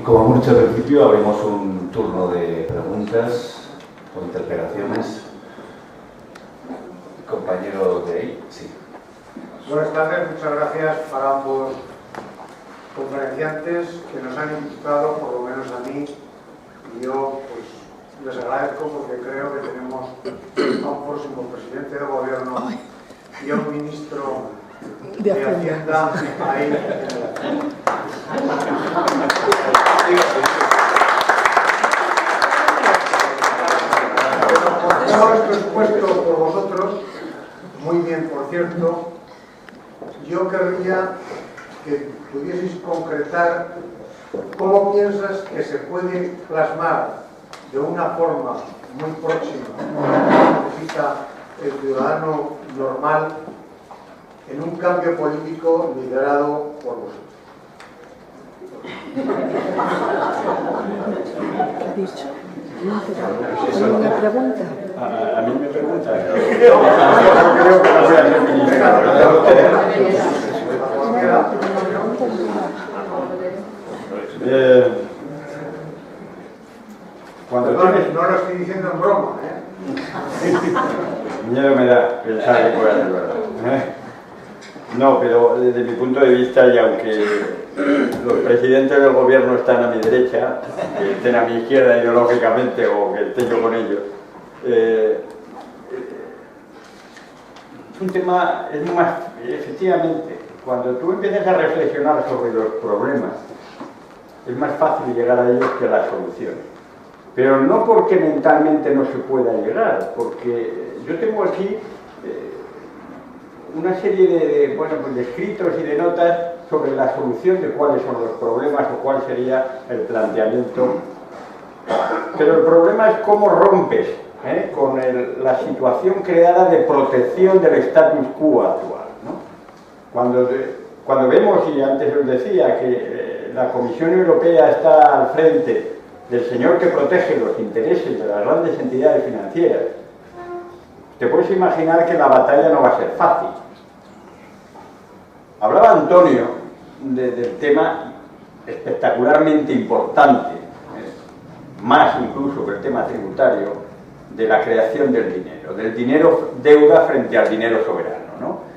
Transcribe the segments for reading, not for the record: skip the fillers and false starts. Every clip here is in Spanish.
Como hemos dicho al principio, abrimos un turno de preguntas o interpelaciones. Compañero de ahí, sí. Buenas tardes, muchas gracias para ambos conferenciantes que nos han invitado, por lo menos a mí, y yo pues les agradezco porque creo que tenemos a un próximo presidente de gobierno y a un ministro de Hacienda ahí Tenemos el presupuesto por vosotros, muy bien por cierto. Yo querría que pudieseis concretar cómo piensas que se puede plasmar de una forma muy próxima que necesita el ciudadano normal en un cambio político liderado por vosotros. ¿Qué ha dicho? ¿Una pregunta? A mí me pregunta. No creo que no sea el ministro. Cuando tienes... No lo estoy diciendo en broma, Miedo me da pensar que pueda ser verdad. No, pero desde mi punto de vista, y aunque los presidentes del gobierno están a mi derecha, que estén a mi izquierda ideológicamente o que esté yo con ellos, es un tema, es más, efectivamente, cuando tú empiezas a reflexionar sobre los problemas, es más fácil llegar a ellos que a las soluciones. Pero no porque mentalmente no se pueda llegar, porque yo tengo aquí una serie de escritos y de notas sobre la solución de cuáles son los problemas o cuál sería el planteamiento. Pero el problema es cómo rompes con la situación creada de protección del status quo actual, ¿no? Cuando vemos, y antes os decía, que la Comisión Europea está al frente del señor que protege los intereses de las grandes entidades financieras, te puedes imaginar que la batalla no va a ser fácil. Hablaba Antonio del tema espectacularmente importante, más incluso que el tema tributario, de la creación del dinero deuda frente al dinero soberano, ¿no?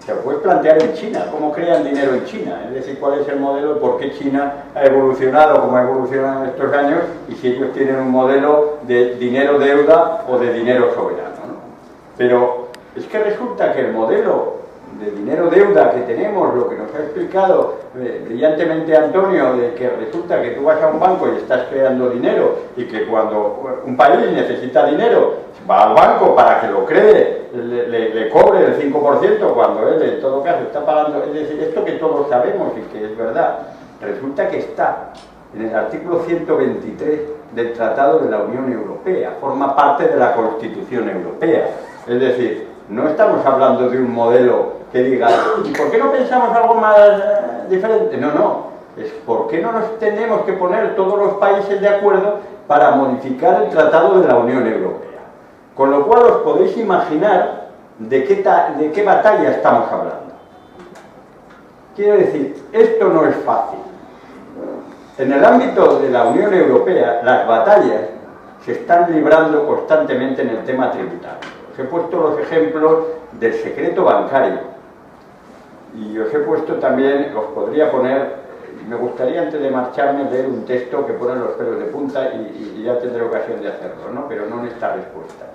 Se lo puedes plantear en China, cómo crean dinero en China, es decir, cuál es el modelo, por qué China ha evolucionado como ha evolucionado en estos años y si ellos tienen un modelo de dinero deuda o de dinero soberano, ¿no? Pero es que resulta que el modelo de dinero deuda que tenemos, lo que nos ha explicado brillantemente Antonio, de que resulta que tú vas a un banco y estás creando dinero y que cuando un país necesita dinero va al banco para que lo cree, le cobre el 5% cuando él en todo caso está pagando, es decir, esto que todos sabemos y que es verdad, resulta que está en el artículo 123 del Tratado de la Unión Europea, forma parte de la Constitución Europea, es decir, no estamos hablando de un modelo que diga, ¿y por qué no pensamos algo más diferente? No, es por qué no nos tenemos que poner todos los países de acuerdo para modificar el Tratado de la Unión Europea. Con lo cual os podéis imaginar de qué batalla estamos hablando. Quiero decir, esto no es fácil. En el ámbito de la Unión Europea, las batallas se están librando constantemente en el tema tributario. Os he puesto los ejemplos del secreto bancario y os he puesto también, os podría poner, me gustaría antes de marcharme leer un texto que pone los pelos de punta y ya tendré ocasión de hacerlo, ¿no? Pero no en esta respuesta.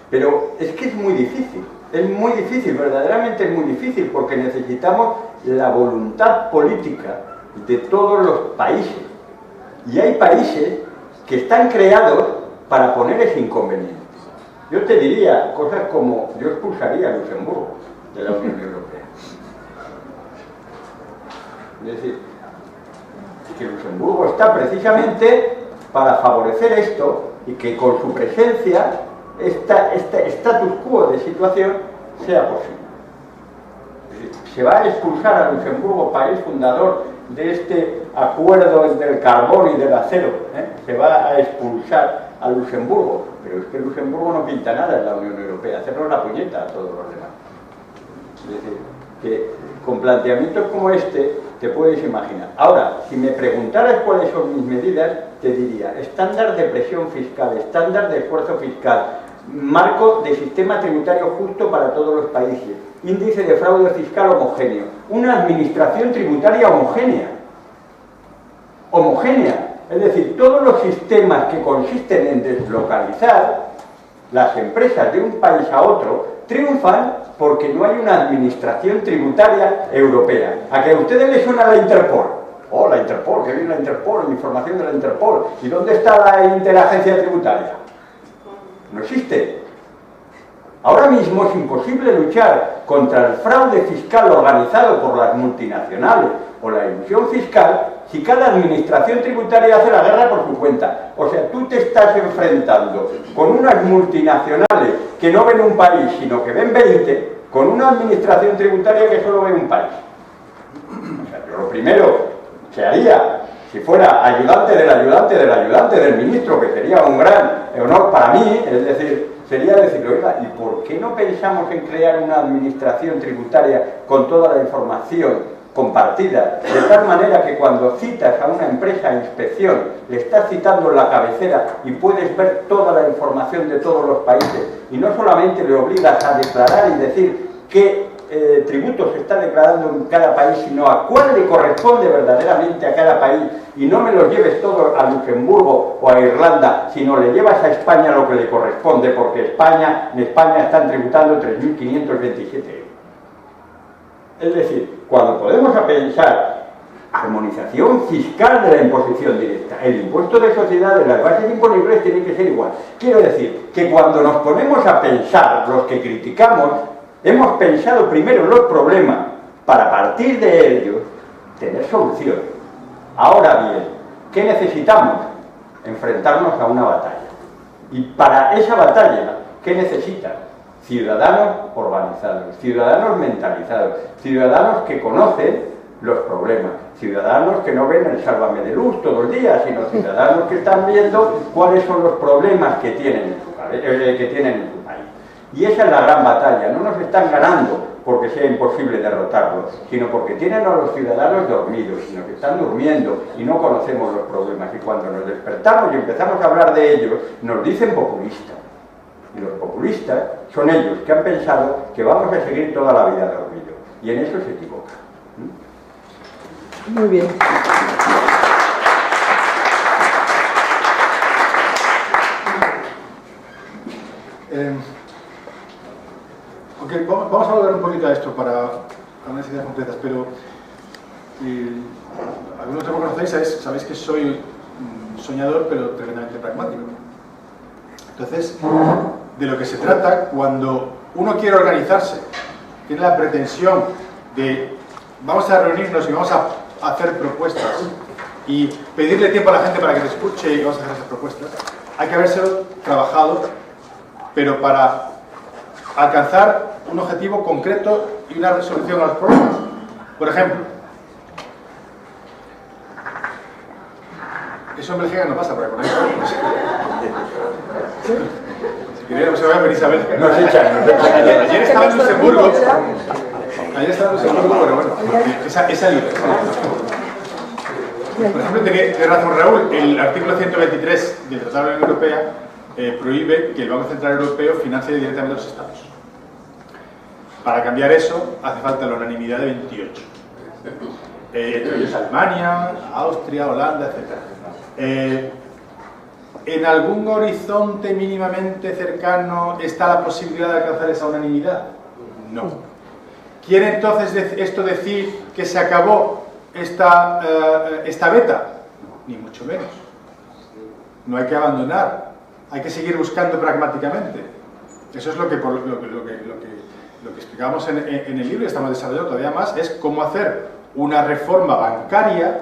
Pero es que es muy difícil, verdaderamente es muy difícil, porque necesitamos la voluntad política de todos los países. Y hay países que están creados para poner ese inconveniente. Yo te diría cosas como, yo expulsaría a Luxemburgo de la Unión Europea. Es decir, que Luxemburgo está precisamente para favorecer esto y que con su presencia este status quo de situación sea posible. Es decir, se va a expulsar a Luxemburgo, país fundador de este acuerdo entre el carbón y del acero, se va a expulsar a Luxemburgo, pero es que Luxemburgo no pinta nada en la Unión Europea, hacernos la puñeta a todos los demás. Es decir, que con planteamientos como este te puedes imaginar. Ahora, si me preguntaras cuáles son mis medidas, te diría estándar de presión fiscal, estándar de esfuerzo fiscal, marco de sistema tributario justo para todos los países, índice de fraude fiscal homogéneo, una administración tributaria homogénea. Es decir, todos los sistemas que consisten en deslocalizar las empresas de un país a otro triunfan porque no hay una administración tributaria europea. ¿A que a ustedes les suena la Interpol? Oh, la Interpol, que viene la Interpol, la información de la Interpol. ¿Y dónde está la interagencia tributaria? No existe. Ahora mismo es imposible luchar contra el fraude fiscal organizado por las multinacionales o la ilusión fiscal si cada administración tributaria hace la guerra por su cuenta. O sea, tú te estás enfrentando con unas multinacionales que no ven un país, sino que ven 20, con una administración tributaria que solo ve un país. O sea, lo primero que haría, si fuera ayudante del ministro, que sería un gran honor para mí, es decir, sería decirle, oiga, ¿y por qué no pensamos en crear una administración tributaria con toda la información compartida, de tal manera que cuando citas a una empresa a inspección, le estás citando en la cabecera y puedes ver toda la información de todos los países, y no solamente le obligas a declarar y decir qué tributos se está declarando en cada país, sino a cuál le corresponde verdaderamente a cada país, y no me los lleves todos a Luxemburgo o a Irlanda, sino le llevas a España lo que le corresponde, porque en España están tributando 3.527 euros. Es decir, cuando podemos pensar armonización fiscal de la imposición directa, el impuesto de sociedades, las bases imponibles tienen que ser igual. Quiero decir que cuando nos ponemos a pensar, los que criticamos, hemos pensado primero en los problemas para a partir de ellos tener solución. Ahora bien, ¿qué necesitamos? Enfrentarnos a una batalla. Y para esa batalla, ¿qué necesitan? Ciudadanos organizados, ciudadanos mentalizados, ciudadanos que conocen los problemas, ciudadanos que no ven el sálvame de luz todos los días, sino ciudadanos que están viendo cuáles son los problemas que tienen en su país. Y esa es la gran batalla. No nos están ganando porque sea imposible derrotarlos, sino porque tienen a los ciudadanos dormidos, sino que están durmiendo y no conocemos los problemas. Y cuando nos despertamos y empezamos a hablar de ellos, nos dicen populistas. Y los populistas son ellos que han pensado que vamos a seguir toda la vida dormidos. Y en eso se equivocan. Muy bien. Vamos a volver un poquito a esto para unas ideas completas, pero algunos que me conocéis sabéis que soy soñador pero tremendamente pragmático. Entonces, de lo que se trata cuando uno quiere organizarse, tiene la pretensión de vamos a reunirnos y vamos a hacer propuestas y pedirle tiempo a la gente para que te escuche y vamos a hacer esas propuestas, hay que habérselo trabajado, pero para alcanzar un objetivo concreto y una resolución a los problemas. Por ejemplo, eso en Bélgica no pasa, porque con eso... Si queréis, se va a venir a Bélgica. Nos echan. Ayer estaba en Luxemburgo, pero bueno, esa libre. Por ejemplo, tiene razón Raúl, el artículo 123 del Tratado de la Unión Europea prohíbe que el Banco Central Europeo financie directamente a los Estados. Para cambiar eso hace falta la unanimidad de 28. Entre ellos Alemania, Austria, Holanda, etc. ¿En algún horizonte mínimamente cercano está la posibilidad de alcanzar esa unanimidad? No. ¿Quiere entonces esto decir que se acabó esta beta? Ni mucho menos. No hay que abandonar, hay que seguir buscando pragmáticamente. Eso es lo que explicamos en el libro y estamos desarrollando todavía más, es cómo hacer una reforma bancaria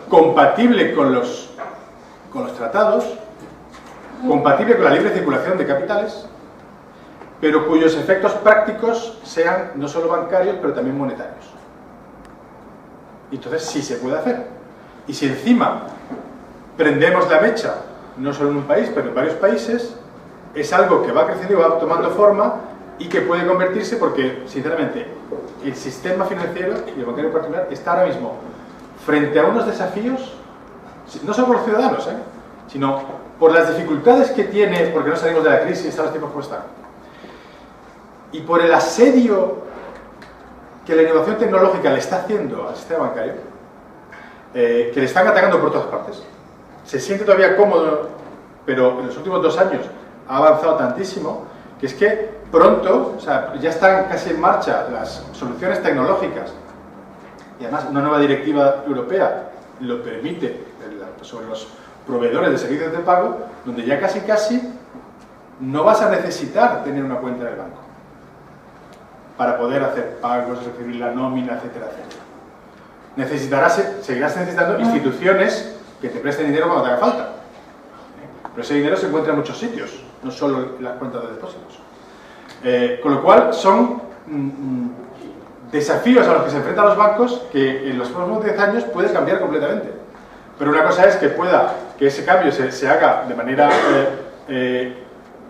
compatible con los tratados, compatible con la libre circulación de capitales, pero cuyos efectos prácticos sean no solo bancarios, pero también monetarios. Y entonces sí se puede hacer. Y si encima prendemos la mecha, no solo en un país, pero en varios países, es algo que va creciendo y va tomando forma y que puede convertirse, porque, sinceramente, el sistema financiero, y el bancario en particular, está ahora mismo frente a unos desafíos, no solo por los ciudadanos, sino por las dificultades que tiene, porque no salimos de la crisis, están los tiempos como están, y por el asedio que la innovación tecnológica le está haciendo al sistema bancario, que le están atacando por todas partes. Se siente todavía cómodo, pero en los últimos 2 años ha avanzado tantísimo, que es que pronto, o sea, ya están casi en marcha las soluciones tecnológicas, y además una nueva directiva europea lo permite sobre los proveedores de servicios de pago, donde ya casi no vas a necesitar tener una cuenta en el banco para poder hacer pagos, recibir la nómina, etcétera, etcétera. Seguirás necesitando instituciones que te presten dinero cuando te haga falta. Pero ese dinero se encuentra en muchos sitios, no solo en las cuentas de depósitos. Con lo cual son desafíos a los que se enfrentan los bancos que en los próximos 10 años puede cambiar completamente. Pero una cosa es que ese cambio se haga de manera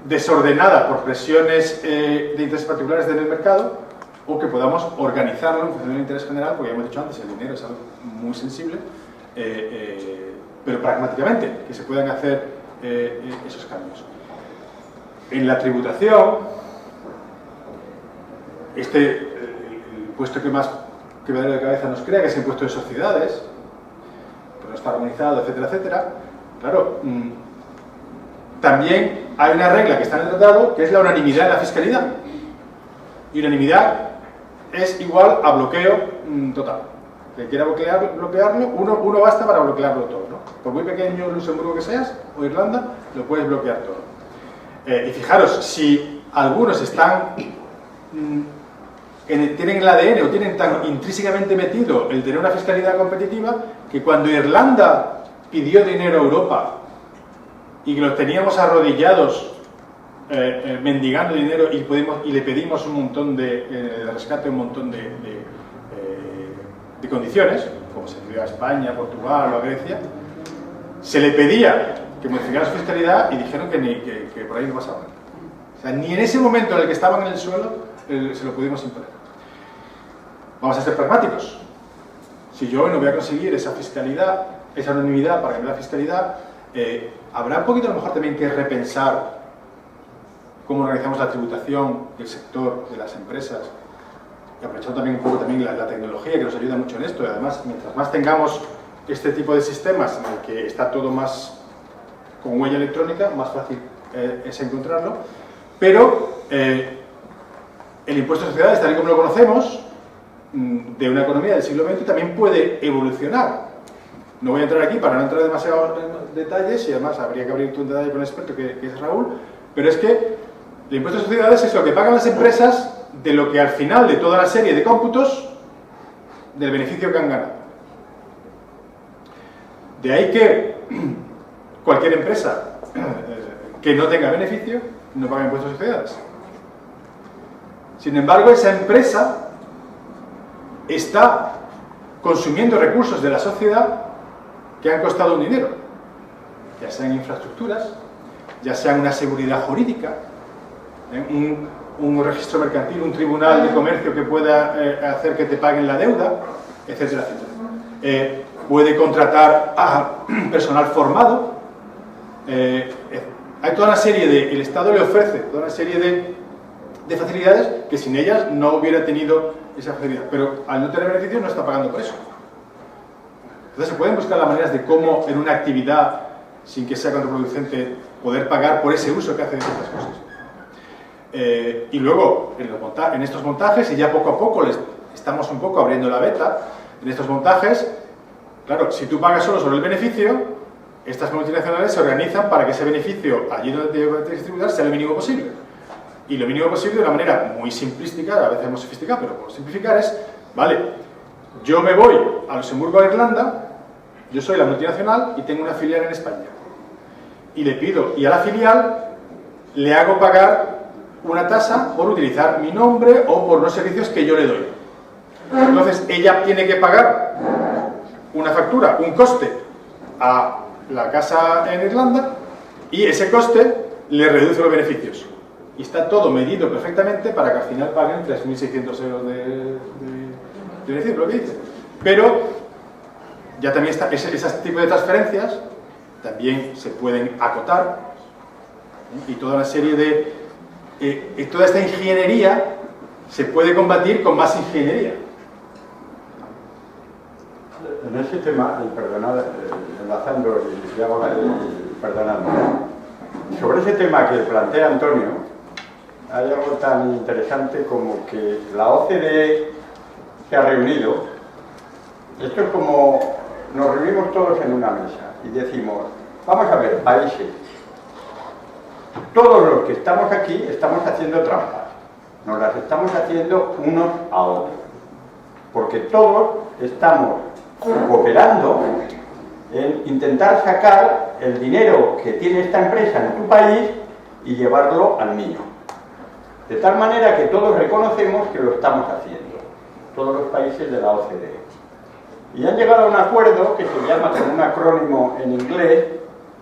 desordenada por presiones de intereses particulares del mercado, o que podamos organizarlo en función del interés general, porque ya hemos dicho antes, el dinero es algo muy sensible, pero pragmáticamente, que se puedan hacer esos cambios. En la tributación, el impuesto que más quebradero de cabeza nos crea, que es el impuesto de sociedades, que no está armonizado, etcétera, etcétera, claro, también hay una regla que está en el tratado, que es la unanimidad en la fiscalidad. Y unanimidad es igual a bloqueo total. Que quiera bloquearlo, uno basta para bloquearlo todo, ¿no? Por muy pequeño Luxemburgo que seas, o Irlanda, lo puedes bloquear todo. Y fijaros, si algunos tienen el ADN o tienen tan intrínsecamente metido el tener una fiscalidad competitiva, que cuando Irlanda pidió dinero a Europa y que los teníamos arrodillados mendigando dinero y le pedimos un montón de rescate, un montón de condiciones, como se pidió a España, Portugal o a Grecia, se le pedía que modificara su fiscalidad y dijeron que por ahí no pasaba. O sea, ni en ese momento en el que estaban en el suelo se lo pudimos imponer. Vamos a ser pragmáticos. Si yo hoy no voy a conseguir esa fiscalidad, esa unanimidad para cambiar la fiscalidad, habrá un poquito a lo mejor también que repensar cómo organizamos la tributación del sector, de las empresas, y aprovechando también un poco la tecnología que nos ayuda mucho en esto. Y además, mientras más tengamos este tipo de sistemas en el que está todo más con huella electrónica, más fácil es encontrarlo. Pero el impuesto de sociedades, tal y como lo conocemos, de una economía del siglo XX, también puede evolucionar. No voy a entrar aquí para no entrar demasiado en detalles, y además habría que abrir un detalle con el experto que es Raúl, pero es que el impuesto de sociedades es lo que pagan las empresas de lo que al final de toda la serie de cómputos del beneficio que han ganado. De ahí que cualquier empresa que no tenga beneficio no paga impuestos de sociedades. Sin embargo, esa empresa está consumiendo recursos de la sociedad que han costado un dinero, ya sean infraestructuras, ya sean una seguridad jurídica, un registro mercantil, un tribunal de comercio que pueda hacer que te paguen la deuda, etcétera, etcétera. Puede contratar a personal formado. Hay toda una serie el Estado le ofrece toda una serie de facilidades que sin ellas no hubiera tenido esa facilidad, pero al no tener beneficios no está pagando por eso. Entonces se pueden buscar las maneras de cómo en una actividad, sin que sea contraproducente, poder pagar por ese uso que hace de ciertas cosas. Y luego, en estos montajes, y ya poco a poco estamos un poco abriendo la beta, en estos montajes, claro, si tú pagas solo sobre el beneficio, estas multinacionales se organizan para que ese beneficio, allí donde tienes que distribuir, sea lo mínimo posible. Y lo mínimo posible de una manera muy simplística, a veces muy sofisticada, pero por simplificar es, vale, yo me voy a Luxemburgo, a Irlanda, yo soy la multinacional y tengo una filial en España. Y le pido, y a la filial le hago pagar una tasa por utilizar mi nombre o por los servicios que yo le doy. Entonces, ella tiene que pagar una factura, un coste a la casa en Irlanda, y ese coste le reduce los beneficios. y está todo medido perfectamente para que al final paguen 3.600 euros de beneficio, lo que dice. Pero ya también está, ese tipo de transferencias también se pueden acotar, y toda una serie de... toda esta ingeniería se puede combatir con más ingeniería. En ese tema, enlazando y hago perdonando, sobre ese tema que plantea Antonio, hay algo tan interesante como que la OCDE se ha reunido. Esto es como nos reunimos todos en una mesa y decimos, vamos a ver, países, todos los que estamos aquí estamos haciendo trampas, nos las estamos haciendo unos a otros, porque todos estamos cooperando en intentar sacar el dinero que tiene esta empresa en tu país y llevarlo al mío. De tal manera que todos reconocemos que lo estamos haciendo, todos los países de la OCDE. Y han llegado a un acuerdo que se llama, con un acrónimo en inglés,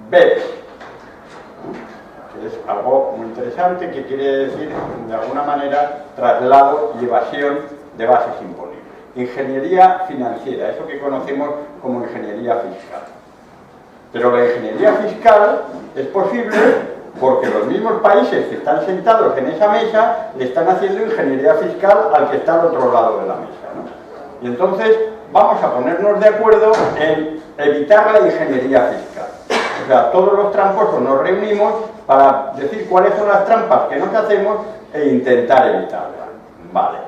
BEPS, que es algo muy interesante, que quiere decir, de alguna manera, traslado y evasión de bases imponibles. Ingeniería financiera, eso que conocemos como ingeniería fiscal. Pero la ingeniería fiscal es posible porque los mismos países que están sentados en esa mesa le están haciendo ingeniería fiscal al que está al otro lado de la mesa, ¿no? Y entonces vamos a ponernos de acuerdo en evitar la ingeniería fiscal. O sea, todos los tramposos nos reunimos para decir cuáles son las trampas que nos hacemos e intentar evitarlas. Vale.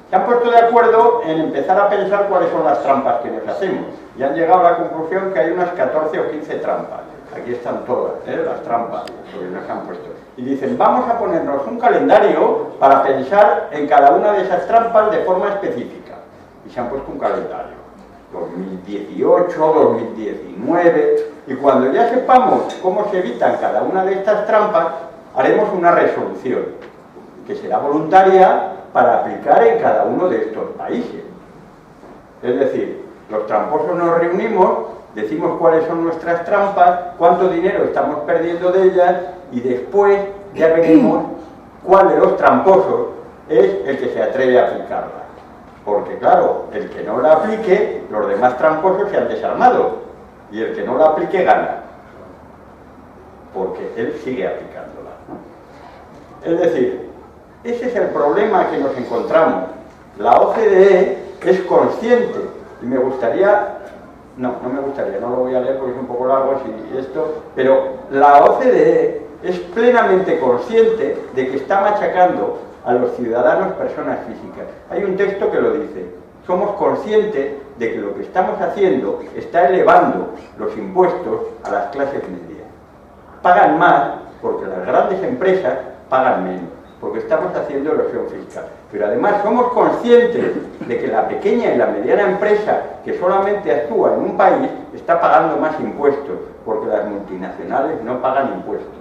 Se han puesto de acuerdo en empezar a pensar cuáles son las trampas que nos hacemos y han llegado a la conclusión que hay unas 14 o 15 trampas. Aquí están todas, las trampas que nos han puesto. Y dicen, vamos a ponernos un calendario para pensar en cada una de esas trampas de forma específica. Y se han puesto un calendario. 2018, 2019... Y cuando ya sepamos cómo se evitan cada una de estas trampas, haremos una resolución, que será voluntaria para aplicar en cada uno de estos países. Es decir, los tramposos nos reunimos, decimos cuáles son nuestras trampas, cuánto dinero estamos perdiendo de ellas y después ya veremos cuál de los tramposos es el que se atreve a aplicarla. Porque claro, el que no la aplique, los demás tramposos se han desarmado y el que no la aplique gana, porque él sigue aplicándola, ¿no? Es decir, ese es el problema que nos encontramos. La OCDE es consciente, y me gustaría, no me gustaría, no lo voy a leer porque es un poco largo y esto, pero la OCDE es plenamente consciente de que está machacando a los ciudadanos personas físicas. Hay un texto que lo dice, somos conscientes de que lo que estamos haciendo está elevando los impuestos a las clases medias. Pagan más porque las grandes empresas pagan menos, porque estamos haciendo erosión fiscal. Pero además somos conscientes de que la pequeña y la mediana empresa que solamente actúa en un país está pagando más impuestos, porque las multinacionales no pagan impuestos.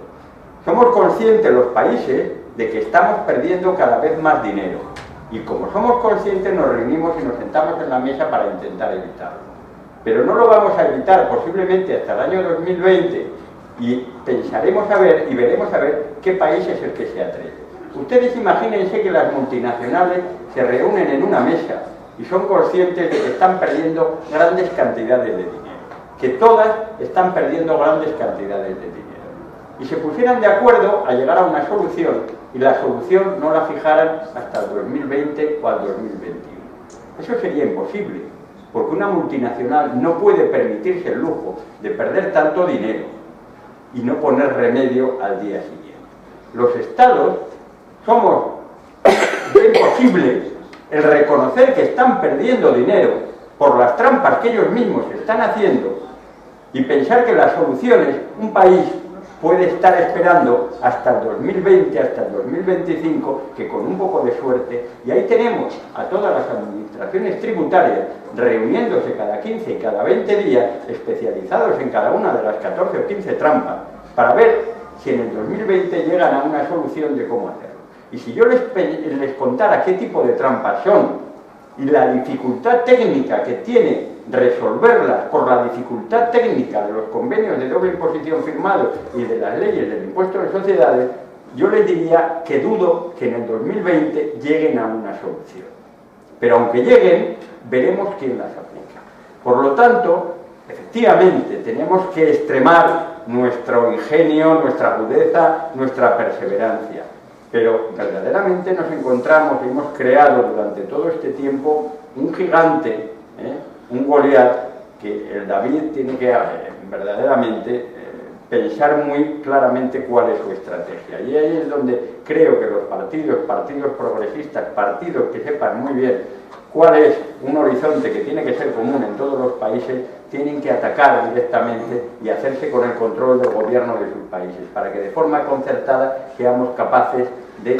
Somos conscientes los países de que estamos perdiendo cada vez más dinero. Y como somos conscientes nos reunimos y nos sentamos en la mesa para intentar evitarlo. Pero no lo vamos a evitar posiblemente hasta el año 2020 y pensaremos a ver y veremos a ver qué país es el que se atreve. Ustedes imagínense que las multinacionales se reúnen en una mesa y son conscientes de que están perdiendo grandes cantidades de dinero, que todas están perdiendo grandes cantidades de dinero. Y se pusieran de acuerdo a llegar a una solución y la solución no la fijaran hasta el 2020 o al 2021. Eso sería imposible, porque una multinacional no puede permitirse el lujo de perder tanto dinero y no poner remedio al día siguiente. Los estados somos imposible el reconocer que están perdiendo dinero por las trampas que ellos mismos están haciendo y pensar que las soluciones, un país puede estar esperando hasta el 2020, hasta el 2025, que con un poco de suerte, y ahí tenemos a todas las administraciones tributarias reuniéndose cada 15 y cada 20 días, especializados en cada una de las 14 o 15 trampas, para ver si en el 2020 llegan a una solución de cómo hacerlo. Y si yo les contara qué tipo de trampas son y la dificultad técnica que tiene resolverlas por la dificultad técnica de los convenios de doble imposición firmados y de las leyes del impuesto de sociedades, yo les diría que dudo que en el 2020 lleguen a una solución. Pero aunque lleguen, veremos quién las aplica. Por lo tanto, efectivamente, tenemos que extremar nuestro ingenio, nuestra agudeza, nuestra perseverancia. Pero verdaderamente nos encontramos y hemos creado durante todo este tiempo un gigante, un Goliat, que el David tiene que verdaderamente pensar muy claramente cuál es su estrategia. Y ahí es donde creo que los partidos progresistas, partidos que sepan muy bien cuál es un horizonte que tiene que ser común en todos los países, tienen que atacar directamente y hacerse con el control del gobierno de sus países, para que de forma concertada seamos capaces de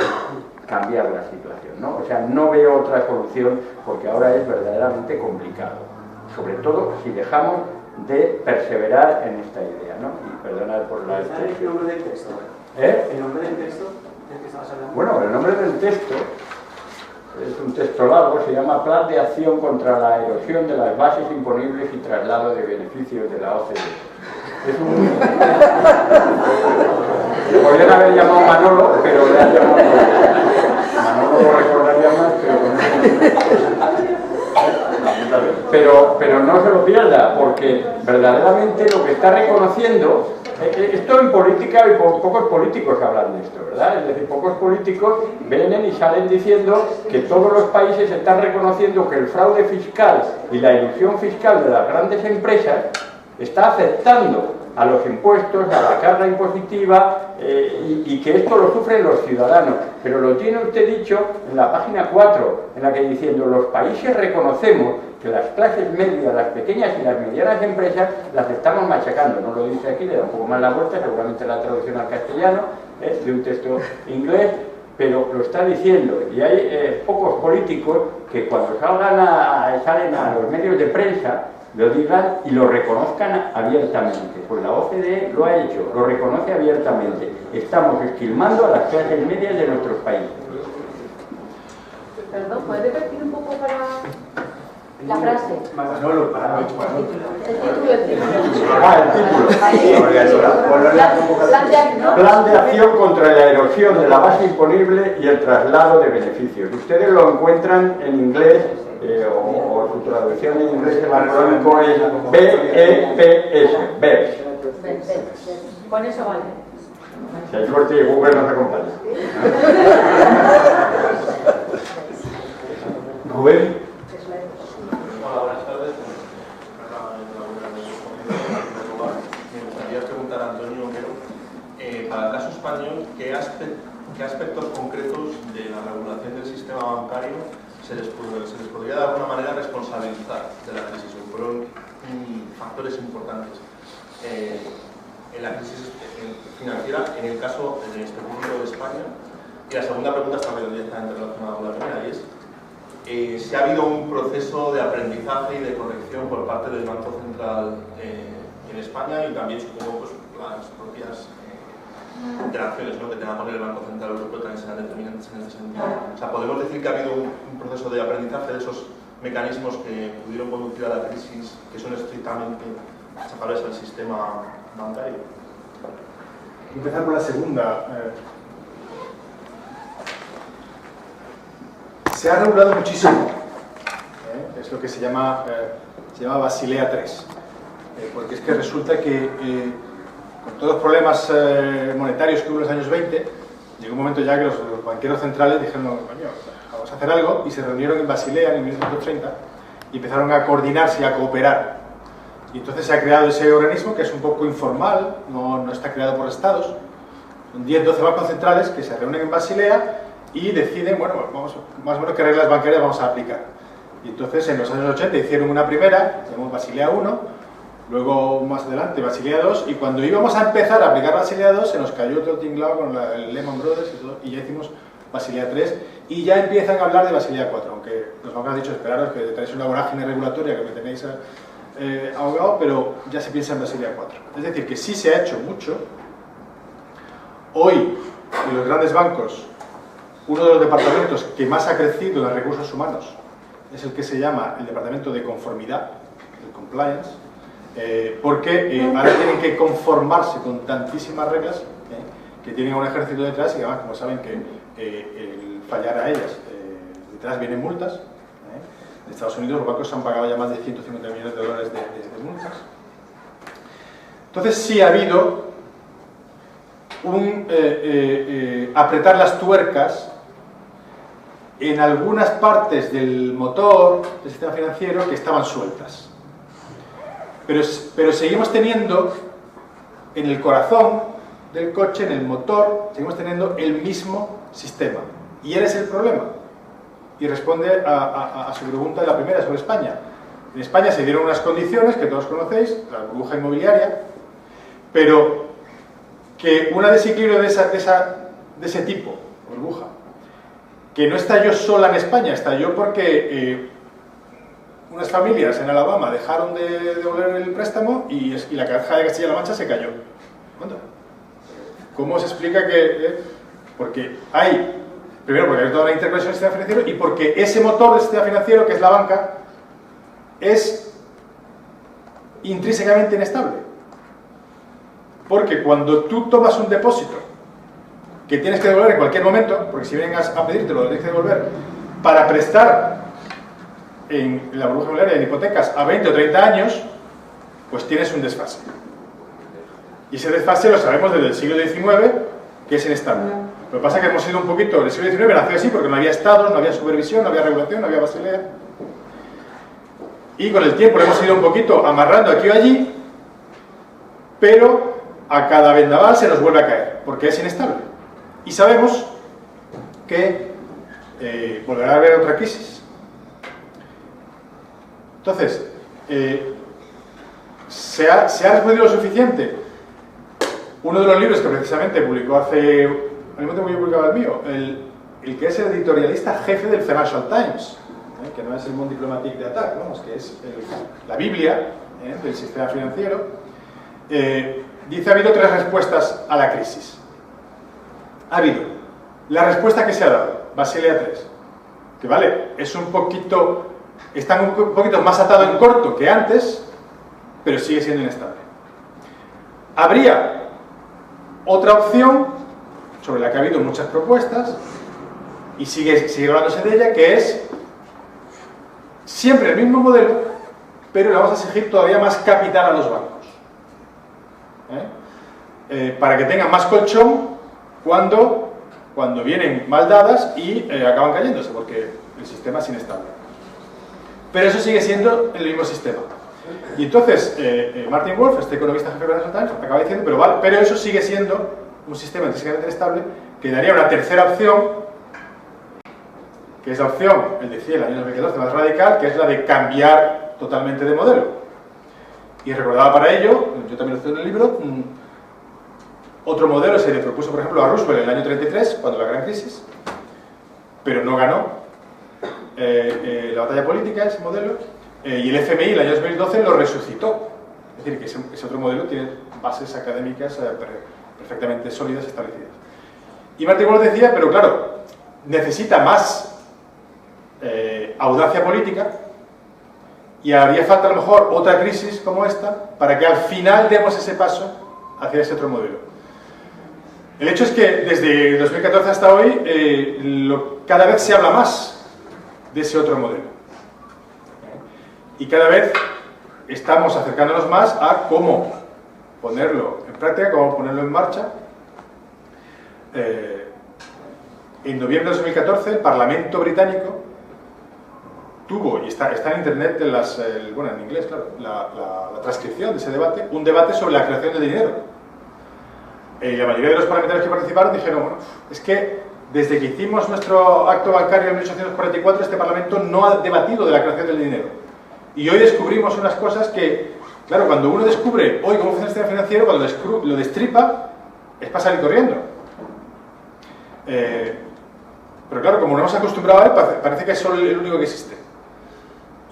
cambiar la situación, ¿no? O sea, no veo otra solución, porque ahora es verdaderamente complicado, sobre todo si dejamos de perseverar en esta idea, ¿no? Y perdonad por la expresión. ¿El nombre del texto? ¿El nombre del texto del que estabas hablando? Bueno, el nombre del texto es un texto largo, se llama Plan de Acción contra la Erosión de las Bases Imponibles y Traslado de Beneficios de la OCDE. Es un... Le podrían haber llamado Manolo, pero le han llamado Manolo lo recordaría más, pero no se lo pierda, porque verdaderamente lo que está reconociendo, esto en política, y pocos políticos hablan de esto, ¿verdad? Es decir, pocos políticos vienen y salen diciendo que todos los países están reconociendo que el fraude fiscal y la ilusión fiscal de las grandes empresas está afectando a los impuestos, a la carga impositiva, y que esto lo sufren los ciudadanos. Pero lo tiene usted dicho en la página 4, en la que diciendo: los países reconocemos que las clases medias, las pequeñas y las medianas empresas las estamos machacando. No lo dice aquí, le da un poco más la vuelta, seguramente la traducción al castellano, de un texto inglés, pero lo está diciendo. Y hay pocos políticos que cuando salen a los medios de prensa lo digan y lo reconozcan abiertamente. Pues la OCDE lo ha hecho, lo reconoce abiertamente. Estamos esquilmando a las clases medias de nuestros países. Perdón, ¿puedes repetir un poco para la frase? Manolo, para El título. El título. Plan de acción contra la erosión de la base imponible y el traslado de beneficios. Ustedes lo encuentran en inglés, o su traducción en inglés el acrónimo es BEPS, BEPS. Con eso vale. Si hay suerte y Google nos acompaña. Rubén. Hola, buenas tardes. Me gustaría preguntar a Antonio Oquero, para el caso español, ¿qué aspectos concretos de la regulación del sistema bancario se les podría de alguna manera responsabilizar de la crisis? ¿O fueron factores importantes en la crisis financiera, en el caso específico de España? Y la segunda pregunta está directamente relacionada con la primera, y es si ha habido un proceso de aprendizaje y de corrección por parte del Banco Central en España, y también supongo pues, las propias interacciones, ¿no?, que tenga con el Banco Central Europeo también serán determinantes en este sentido. O sea, podemos decir que ha habido un proceso de aprendizaje de esos mecanismos que pudieron conducir a la crisis, que son estrictamente achacables al sistema bancario. Empezar por la segunda. Se ha regulado muchísimo. Es lo que se llama Basilea III. Porque es que resulta que con todos los problemas monetarios que hubo en los años 20, llegó un momento ya que los banqueros centrales dijeron: no, coño, vamos a hacer algo, y se reunieron en Basilea en 1930 y empezaron a coordinarse y a cooperar. Y entonces se ha creado ese organismo, que es un poco informal, no está creado por estados. Son 10-12 bancos centrales que se reúnen en Basilea y deciden, bueno, vamos, más o menos qué reglas bancarias vamos a aplicar. Y entonces en los años 80 hicieron una primera, se llamó Basilea I, luego más adelante Basilea II, y cuando íbamos a empezar a aplicar Basilea II se nos cayó todo el tinglado con el Lehman Brothers y todo, y ya hicimos Basilea III, y ya empiezan a hablar de Basilea IV, aunque los bancos han dicho: esperaros que tenéis una vorágine regulatoria que me tenéis ahogado, pero ya se piensa en Basilea IV. Es decir, que sí se ha hecho mucho. Hoy, en los grandes bancos, uno de los departamentos que más ha crecido en recursos humanos es el que se llama el Departamento de Conformidad, el Compliance, porque ahora tienen que conformarse con tantísimas reglas que tienen a un ejército detrás y que además, como saben que el fallar a ellas, detrás vienen multas. En Estados Unidos los bancos han pagado ya más de 150 millones de dólares de multas. Entonces sí ha habido un apretar las tuercas en algunas partes del motor del sistema financiero que estaban sueltas. Pero seguimos teniendo en el corazón del coche, en el motor, seguimos teniendo el mismo sistema. Y ese es el problema. Y responde a su pregunta de la primera sobre España. En España se dieron unas condiciones que todos conocéis, la burbuja inmobiliaria, pero que un desequilibrio de ese tipo, burbuja, que no estalló sola en España, estalló porque unas familias en Alabama dejaron de devolver el préstamo y la caja de Castilla-La Mancha se cayó. ¿Cómo se explica que...? Porque hay... Primero, porque hay toda una interconexión del sistema financiero y porque ese motor del sistema financiero, que es la banca, es intrínsecamente inestable. Porque cuando tú tomas un depósito que tienes que devolver en cualquier momento, porque si vienen a pedirte lo tienes que devolver, para prestar en la burbuja inmobiliaria en hipotecas a 20 o 30 años, pues tienes un desfase. Y ese desfase lo sabemos desde el siglo XIX, que es inestable. Lo que pasa es que hemos ido un poquito, el siglo XIX nació así porque no había estados, no había supervisión, no había regulación, no había Basilea. Y con el tiempo lo hemos ido un poquito amarrando aquí o allí, pero a cada vendaval se nos vuelve a caer, porque es inestable. Y sabemos que volverá a haber otra crisis. Entonces, ¿se ha respondido lo suficiente? Uno de los libros que precisamente publicó hace... al mismo tiempo que yo publicaba el mío, el que es el editorialista jefe del Financial Times, que no es el Monde Diplomatique de Attac, vamos, que es la Biblia del sistema financiero, dice: ha habido 3 respuestas a la crisis. Ha habido la respuesta que se ha dado, Basilea 3, que vale, es un poquito, está un poquito más atado en corto que antes, pero sigue siendo inestable. Habría otra opción, sobre la que ha habido muchas propuestas, y sigue hablándose de ella, que es siempre el mismo modelo, pero le vamos a exigir todavía más capital a los bancos. Para que tengan más colchón cuando vienen mal dadas y acaban cayéndose, porque el sistema es inestable. Pero eso sigue siendo el mismo sistema. Y entonces, Martin Wolf, este economista jefe de Financial Times, acaba diciendo, pero eso sigue siendo un sistema intrínsecamente inestable, que daría una tercera opción, que es la opción, él decía en el año 2014, más radical, que es la de cambiar totalmente de modelo. Y recordaba para ello, yo también lo cito en el libro, otro modelo se le propuso, por ejemplo, a Roosevelt en el año 33, cuando la gran crisis, pero no ganó la batalla política, ese modelo, y el FMI en el año 2012 lo resucitó. Es decir, que ese otro modelo tiene bases académicas perfectamente sólidas y establecidas. Y Martin Wolf decía, pero claro, necesita más audacia política y haría falta a lo mejor otra crisis como esta para que al final demos ese paso hacia ese otro modelo. El hecho es que desde 2014 hasta hoy cada vez se habla más de ese otro modelo. Y cada vez estamos acercándonos más a cómo ponerlo en práctica, cómo ponerlo en marcha. En noviembre de 2014 el Parlamento británico tuvo, y está en internet, bueno, en inglés, claro, la transcripción de ese debate, un debate sobre la creación de dinero. La mayoría de los parlamentarios que participaron dijeron, bueno, es que desde que hicimos nuestro acto bancario en 1844 este Parlamento no ha debatido de la creación del dinero. Y hoy descubrimos unas cosas que, claro, cuando uno descubre hoy cómo funciona el sistema financiero, cuando lo destripa, es para salir corriendo. Pero claro, como no hemos acostumbrado a él, parece que es solo el único que existe.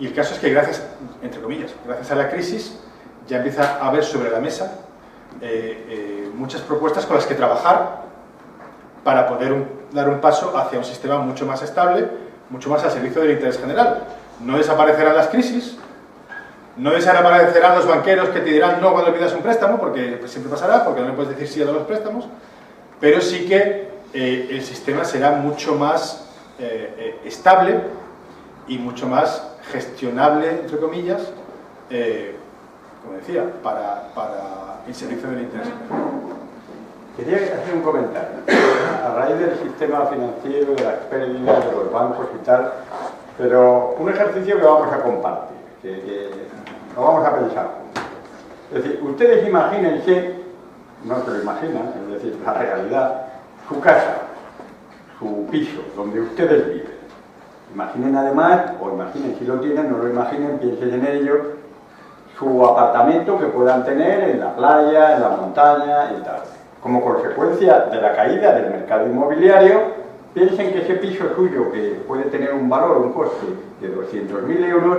Y el caso es que gracias, entre comillas, gracias a la crisis, ya empieza a haber sobre la mesa muchas propuestas con las que trabajar para poder dar un paso hacia un sistema mucho más estable, mucho más al servicio del interés general. No desaparecerán las crisis, no desaparecerán los banqueros que te dirán no cuando pidas un préstamo, porque siempre pasará, porque no le puedes decir sí a todos los préstamos, pero sí que el sistema será mucho más estable y mucho más gestionable, entre comillas, como decía, para el servicio del interés general. Quería hacer un comentario. A raíz del sistema financiero, de las pérdidas, de los bancos y tal, pero un ejercicio que vamos a compartir, que lo vamos a pensar. Es decir, ustedes imagínense, no se lo imaginan, es decir, la realidad, su casa, su piso, donde ustedes viven. Imaginen además, o imaginen si lo tienen, no lo imaginen, piensen en ello, su apartamento que puedan tener en la playa, en la montaña y tal. Como consecuencia de la caída del mercado inmobiliario, piensen que ese piso suyo, que puede tener un valor, un coste de 200.000 euros,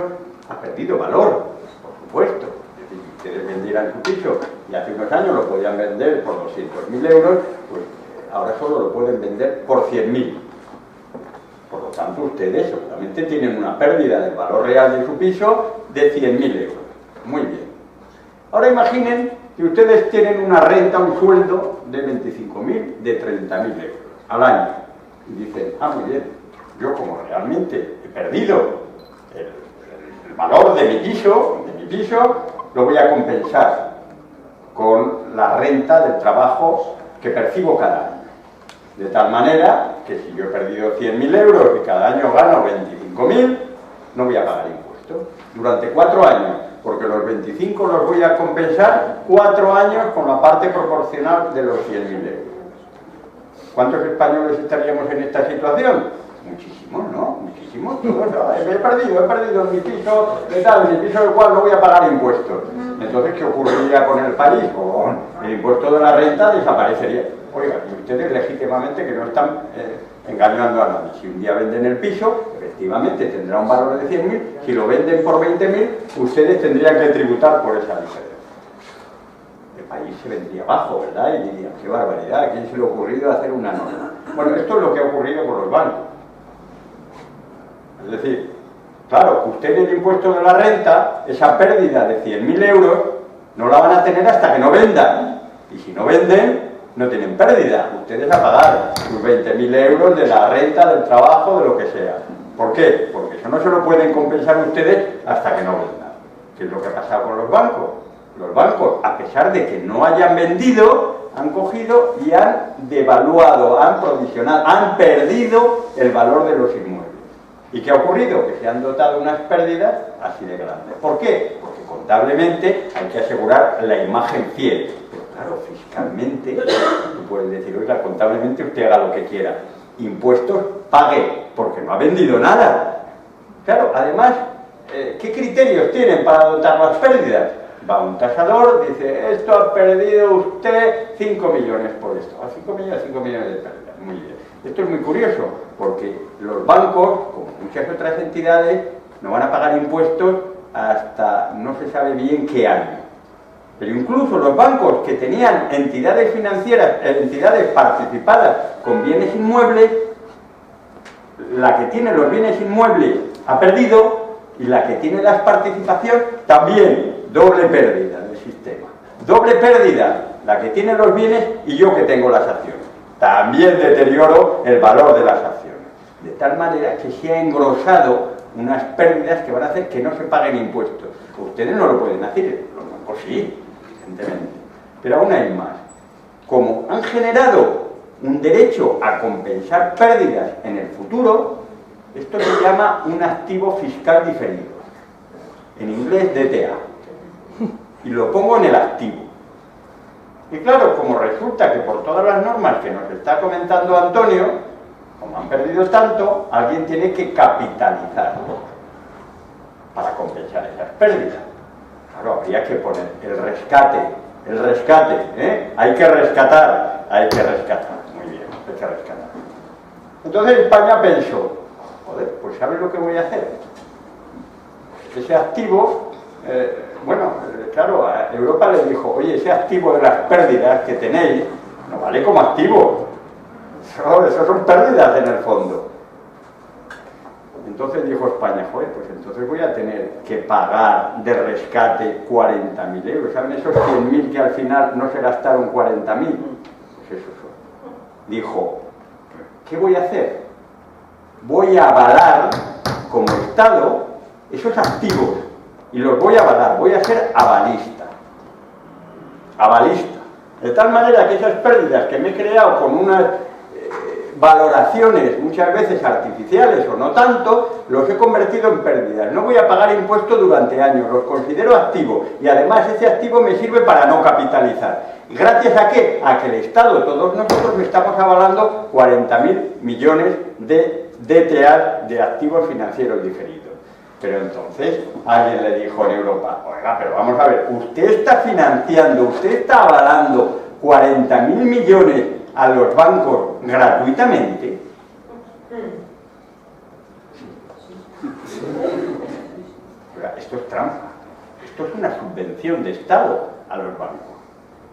ha perdido valor, por supuesto. Es decir, si ustedes vendieran su piso y hace unos años lo podían vender por 200.000 euros, pues ahora solo lo pueden vender por 100.000. Por lo tanto, ustedes seguramente tienen una pérdida del valor real de su piso de 100.000 euros. Muy bien. Ahora imaginen que ustedes tienen una renta, un sueldo de 25.000, de 30.000 euros al año. Y dicen, muy bien, yo como realmente he perdido el valor de mi piso, lo voy a compensar con la renta del trabajo que percibo cada año. De tal manera que si yo he perdido 100.000 euros y cada año gano 25.000, no voy a pagar impuestos durante 4 años, porque los 25 los voy a compensar 4 años con la parte proporcional de los 100.000 euros. ¿Cuántos españoles estaríamos en esta situación? Muchísimos, ¿no? Muchísimos, todos. He perdido mi piso de tal, mi piso del cual no voy a pagar impuestos. Entonces, ¿qué ocurriría con el país? Pues, el impuesto de la renta desaparecería. Oiga, y ustedes legítimamente que no están engañando a nadie. Si un día venden el piso, efectivamente tendrá un valor de 100.000. Si lo venden por 20.000, ustedes tendrían que tributar por esa diferencia. El país se vendría abajo, ¿verdad? Y dirían, qué barbaridad, ¿a quién se le ha ocurrido hacer una norma? Bueno, esto es lo que ha ocurrido con los bancos. Es decir, claro, ustedes el impuesto de la renta, esa pérdida de 100.000 euros, no la van a tener hasta que no vendan. Y si no venden, no tienen pérdida. Ustedes a pagar sus 20.000 euros de la renta, del trabajo, de lo que sea. ¿Por qué? Porque eso no se lo pueden compensar ustedes hasta que no vendan. ¿Qué es lo que ha pasado con los bancos? Los bancos, a pesar de que no hayan vendido, han cogido y han devaluado, han provisionado, han perdido el valor de los inmuebles. ¿Y qué ha ocurrido? Que se han dotado unas pérdidas así de grandes. ¿Por qué? Porque contablemente hay que asegurar la imagen fiel. Pero claro, fiscalmente, tú puedes decir, oiga, contablemente usted haga lo que quiera. Impuestos pague, porque no ha vendido nada. Claro, además, ¿qué criterios tienen para dotar las pérdidas? Va un tasador, dice, esto ha perdido usted 5 millones por esto. 5 millones de pérdidas. Muy bien. Esto es muy curioso, porque los bancos, como muchas otras entidades, no van a pagar impuestos hasta no se sabe bien qué año. Pero incluso los bancos que tenían entidades financieras, entidades participadas con bienes inmuebles, la que tiene los bienes inmuebles ha perdido y la que tiene las participaciones también, doble pérdida del sistema. Doble pérdida, la que tiene los bienes y yo que tengo las acciones. También deterioro el valor de las acciones. De tal manera que se ha engrosado unas pérdidas que van a hacer que no se paguen impuestos. Ustedes no lo pueden hacer, los bancos sí, evidentemente. Pero aún hay más. Como han generado un derecho a compensar pérdidas en el futuro, esto se llama un activo fiscal diferido. En inglés DTA. Y lo pongo en el activo. Y claro, como resulta que por todas las normas que nos está comentando Antonio, como han perdido tanto, alguien tiene que capitalizarlo para compensar esas pérdidas. Claro, habría que poner el rescate, ¿eh? Hay que rescatar. Muy bien, hay que rescatar. Entonces España pensó, joder, pues ¿sabes lo que voy a hacer? Ese activo... claro, a Europa le dijo, oye, ese activo de las pérdidas que tenéis no vale como activo. Eso son pérdidas en el fondo. Entonces dijo España, joder, pues entonces voy a tener que pagar de rescate 40.000 euros. ¿Saben esos 100.000 que al final no se gastaron 40.000? Pues esos son. dijo, ¿qué voy a hacer? Voy a avalar como Estado esos activos y los voy a avalar, voy a ser avalista. Avalista. De tal manera que esas pérdidas que me he creado con unas valoraciones muchas veces artificiales o no tanto, los he convertido en pérdidas. No voy a pagar impuestos durante años, los considero activos y además ese activo me sirve para no capitalizar. ¿Gracias a qué? A que el Estado, todos nosotros, estamos avalando 40.000 millones de DTA, de activos financieros diferidos. Pero entonces alguien le dijo en Europa, oiga, pero vamos a ver, usted está financiando, usted está avalando 40.000 millones a los bancos gratuitamente. Esto es trampa, esto es una subvención de Estado a los bancos.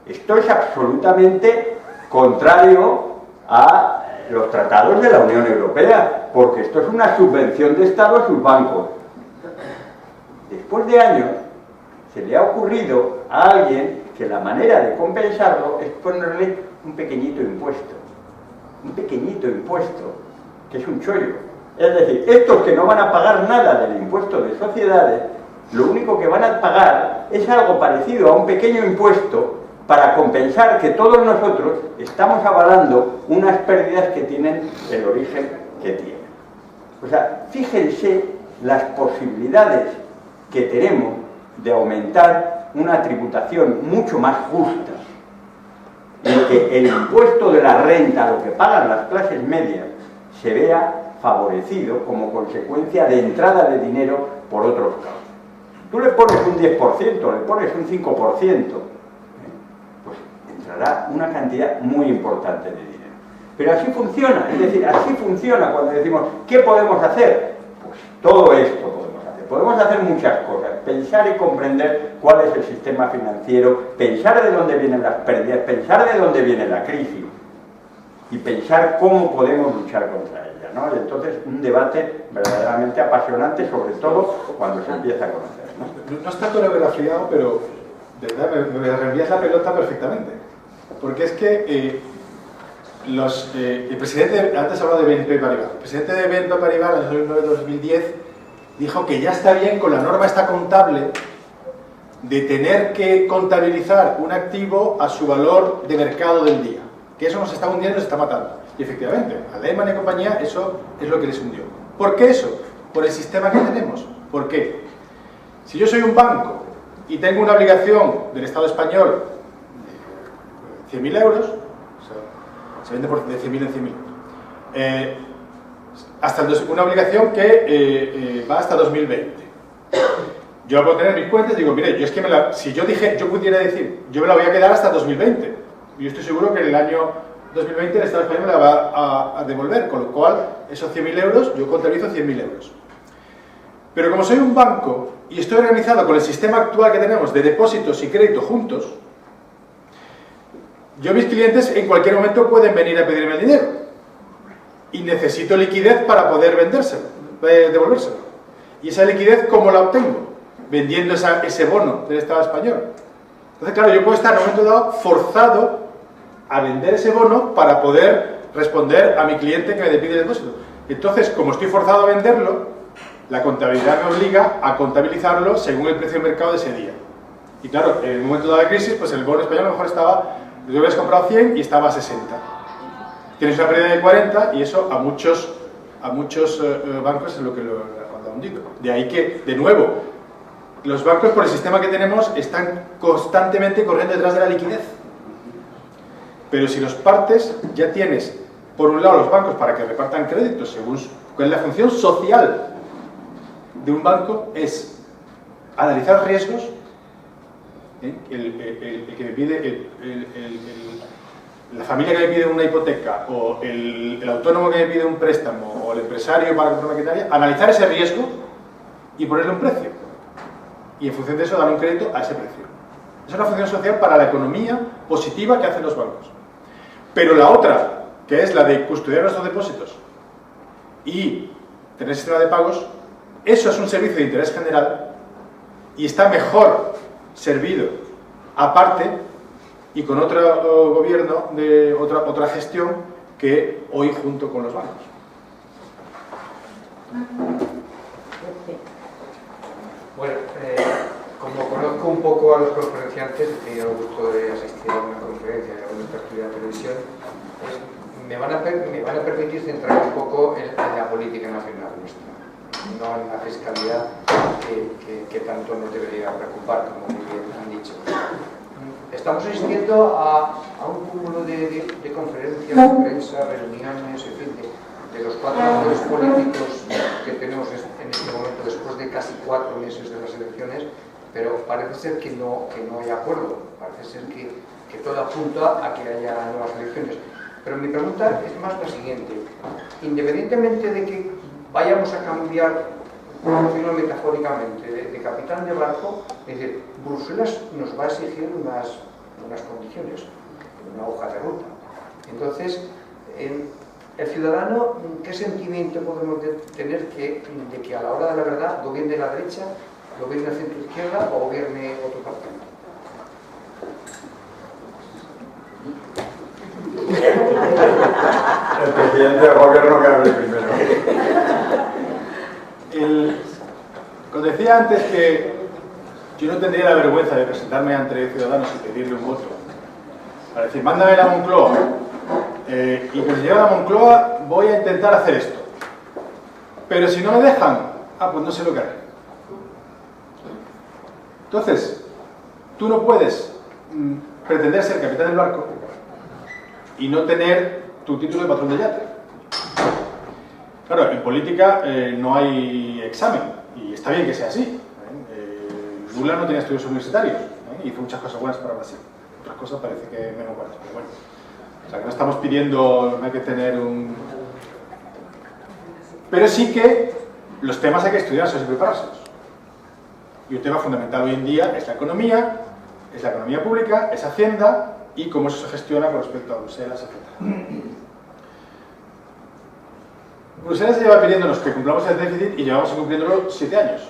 Esto es absolutamente contrario a los tratados de la Unión Europea, porque esto es una subvención de Estado a sus bancos. Después de años, se le ha ocurrido a alguien que la manera de compensarlo es ponerle un pequeñito impuesto, que es un chollo. Es decir, estos que no van a pagar nada del impuesto de sociedades, lo único que van a pagar es algo parecido a un pequeño impuesto para compensar que todos nosotros estamos avalando unas pérdidas que tienen el origen que tienen. O sea, fíjense las posibilidades que tenemos de aumentar una tributación mucho más justa, en que el impuesto de la renta, lo que pagan las clases medias, se vea favorecido como consecuencia de entrada de dinero por otros casos. Tú le pones un 10%, le pones un 5%, pues entrará una cantidad muy importante de dinero. Pero así funciona, es decir, así funciona cuando decimos, ¿qué podemos hacer? Pues todo esto podemos hacer. Podemos hacer muchas cosas, pensar y comprender cuál es el sistema financiero, pensar de dónde vienen las pérdidas, pensar de dónde viene la crisis y pensar cómo podemos luchar contra ella, ¿no? Y entonces un debate verdaderamente apasionante, sobre todo cuando se empieza a conocer, ¿no? No está coreografiado, pero de verdad me reenvías la pelota perfectamente. Porque es que el presidente, antes hablaba de BNP Paribas, el presidente de BNP Paribas en el 2009-2010 dijo que ya está bien con la norma esta contable de tener que contabilizar un activo a su valor de mercado del día, que eso nos está hundiendo y nos está matando. Y efectivamente, a Lehman y compañía eso es lo que les hundió. ¿Por qué eso? Por el sistema que tenemos. ¿Por qué? Si yo soy un banco y tengo una obligación del Estado español de 100.000 euros, o sea, se vende de 100.000 en 100.000, hasta una obligación que va hasta 2020. Yo puedo tener mis cuentas y digo, mire, yo es que si yo pudiera decir, yo me la voy a quedar hasta 2020. Yo estoy seguro que en el año 2020 el Estado español me la va a devolver, con lo cual esos 100.000 euros, yo contabilizo 100.000 euros. Pero como soy un banco y estoy organizado con el sistema actual que tenemos de depósitos y crédito juntos, mis clientes en cualquier momento pueden venir a pedirme el dinero y necesito liquidez para poder devolvérselo. ¿Y esa liquidez cómo la obtengo? Vendiendo ese bono del Estado español. Entonces, claro, yo puedo estar en un momento dado forzado a vender ese bono para poder responder a mi cliente que me pide el depósito. Entonces, como estoy forzado a venderlo, la contabilidad me obliga a contabilizarlo según el precio de mercado de ese día. Y claro, en un momento dado de crisis, pues el bono español a lo mejor yo habías comprado 100 y estaba a 60. Tienes una pérdida de 40 y eso a muchos bancos es lo que lo ha hundido. De ahí que, de nuevo, los bancos por el sistema que tenemos están constantemente corriendo detrás de la liquidez. Pero si los partes, ya tienes, por un lado, los bancos para que repartan créditos según cuál es la función social de un banco, es analizar riesgos. El que me pide, la familia que me pide una hipoteca, o el autónomo que me pide un préstamo, o el empresario para comprar maquinaria, analizar ese riesgo y ponerle un precio. Y en función de eso dar un crédito a ese precio. Es una función social para la economía positiva que hacen los bancos. Pero la otra, que es la de custodiar nuestros depósitos y tener sistema de pagos, eso es un servicio de interés general y está mejor servido aparte y con otro gobierno, de otra gestión, que hoy junto con los bancos. Bueno, como conozco un poco a los conferenciantes, he tenido el gusto de asistir a una conferencia y a una tertulia de televisión, me van a permitir centrar un poco en la política nacional nuestra, no en la fiscalidad que tanto nos debería preocupar, como muy bien han dicho. Estamos asistiendo a un cúmulo de conferencias, de prensa, reuniones, en fin, de los 4 actores políticos que tenemos en este momento, después de casi 4 meses de las elecciones, pero parece ser que no hay acuerdo, parece ser que todo apunta a que haya nuevas elecciones. Pero mi pregunta es más la siguiente: independientemente de que vayamos a cambiar, por decirlo metafóricamente, de capitán de barco, es decir, Bruselas nos va a exigir unas condiciones, una hoja de ruta. Entonces, el ciudadano, ¿qué sentimiento podemos tener de que a la hora de la verdad gobierne la derecha, gobierne la centro izquierda o gobierne otro partido? El presidente del gobierno que hable primero. Cuando decía antes que yo no tendría la vergüenza de presentarme ante ciudadanos y pedirle un voto, para decir, mándame a la Moncloa, y cuando llegue a la Moncloa voy a intentar hacer esto. Pero si no me dejan, pues no sé lo que haré. Entonces, tú no puedes pretender ser capitán del barco y no tener tu título de patrón de yate. Claro, en política no hay examen, y está bien que sea así. Lula no tenía estudios universitarios, y hizo muchas cosas buenas para Brasil. Otras cosas parece que menos buenas, pero bueno. O sea, que no estamos pidiendo, no hay que tener un... Pero sí que los temas hay que estudiarlos y preparárselos. Y un tema fundamental hoy en día es la economía pública, es Hacienda, y cómo eso se gestiona con respecto a Bruselas, etc. Bruselas lleva pidiéndonos que cumplamos el déficit y llevamos incumpliéndolo 7 años.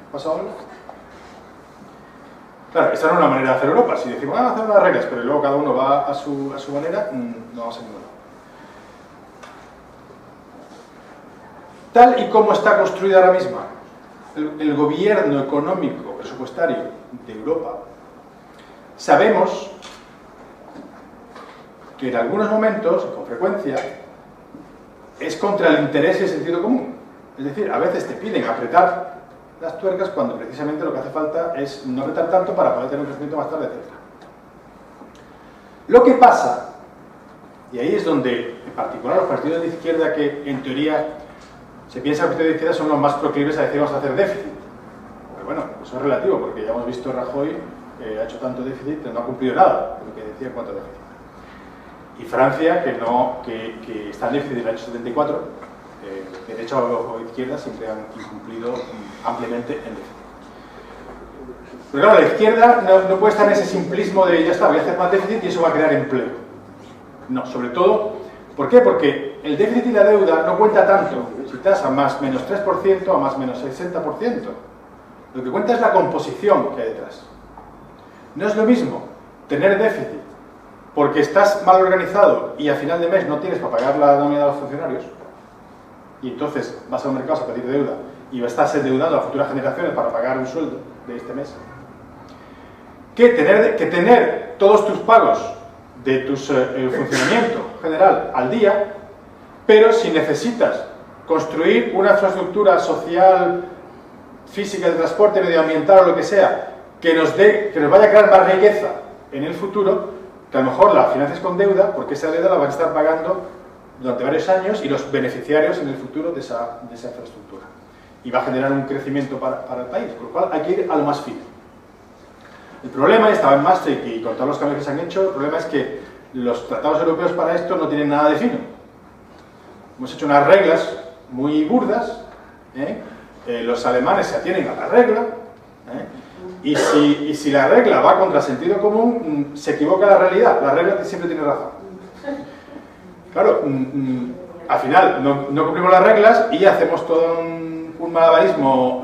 ¿Ha pasado algo? Claro, esta no es una manera de hacer Europa. Si decimos, vamos a hacer unas reglas, pero luego cada uno va a su manera, no vamos a ningún lado. Tal y como está construida ahora mismo el gobierno económico presupuestario de Europa, sabemos que en algunos momentos, con frecuencia, es contra el interés y el sentido común. Es decir, a veces te piden apretar las tuercas cuando precisamente lo que hace falta es no apretar tanto para poder tener un crecimiento más tarde, etc. Lo que pasa, y ahí es donde en particular los partidos de izquierda, que en teoría se piensa que los partidos de izquierda son los más proclives a decir vamos a hacer déficit. Pero bueno, eso es relativo, porque ya hemos visto Rajoy ha hecho tanto déficit que no ha cumplido nada de lo que decía en cuanto a déficit. Y Francia, que está en déficit del año 74, de derecha o izquierda, siempre han incumplido ampliamente en déficit. Pero claro, la izquierda no puede estar en ese simplismo de ya está, voy a hacer más déficit y eso va a crear empleo. No, sobre todo, ¿por qué? Porque el déficit y la deuda no cuenta tanto si estás a más menos 3% o a más menos 60%. Lo que cuenta es la composición que hay detrás. No es lo mismo tener déficit porque estás mal organizado y a final de mes no tienes para pagar la nómina de los funcionarios, y entonces vas al mercado a pedir deuda y estás endeudando a futuras generaciones para pagar un sueldo de este mes, que tener todos tus pagos de tu funcionamiento general al día, pero si necesitas construir una infraestructura social, física, de transporte, medioambiental o lo que sea, que nos vaya a crear más riqueza en el futuro, que a lo mejor la financias con deuda, porque esa deuda la van a estar pagando durante varios años y los beneficiarios en el futuro de esa infraestructura. Y va a generar un crecimiento para el país, con lo cual hay que ir a lo más fino. El problema, estaba en Maastricht y con todos los cambios que se han hecho, el problema es que los tratados europeos para esto no tienen nada de fino. Hemos hecho unas reglas muy burdas, los alemanes se atienen a la regla, y si la regla va contra el sentido común, se equivoca la realidad. La regla siempre tiene razón. Claro, al final no cumplimos las reglas y hacemos todo un malabarismo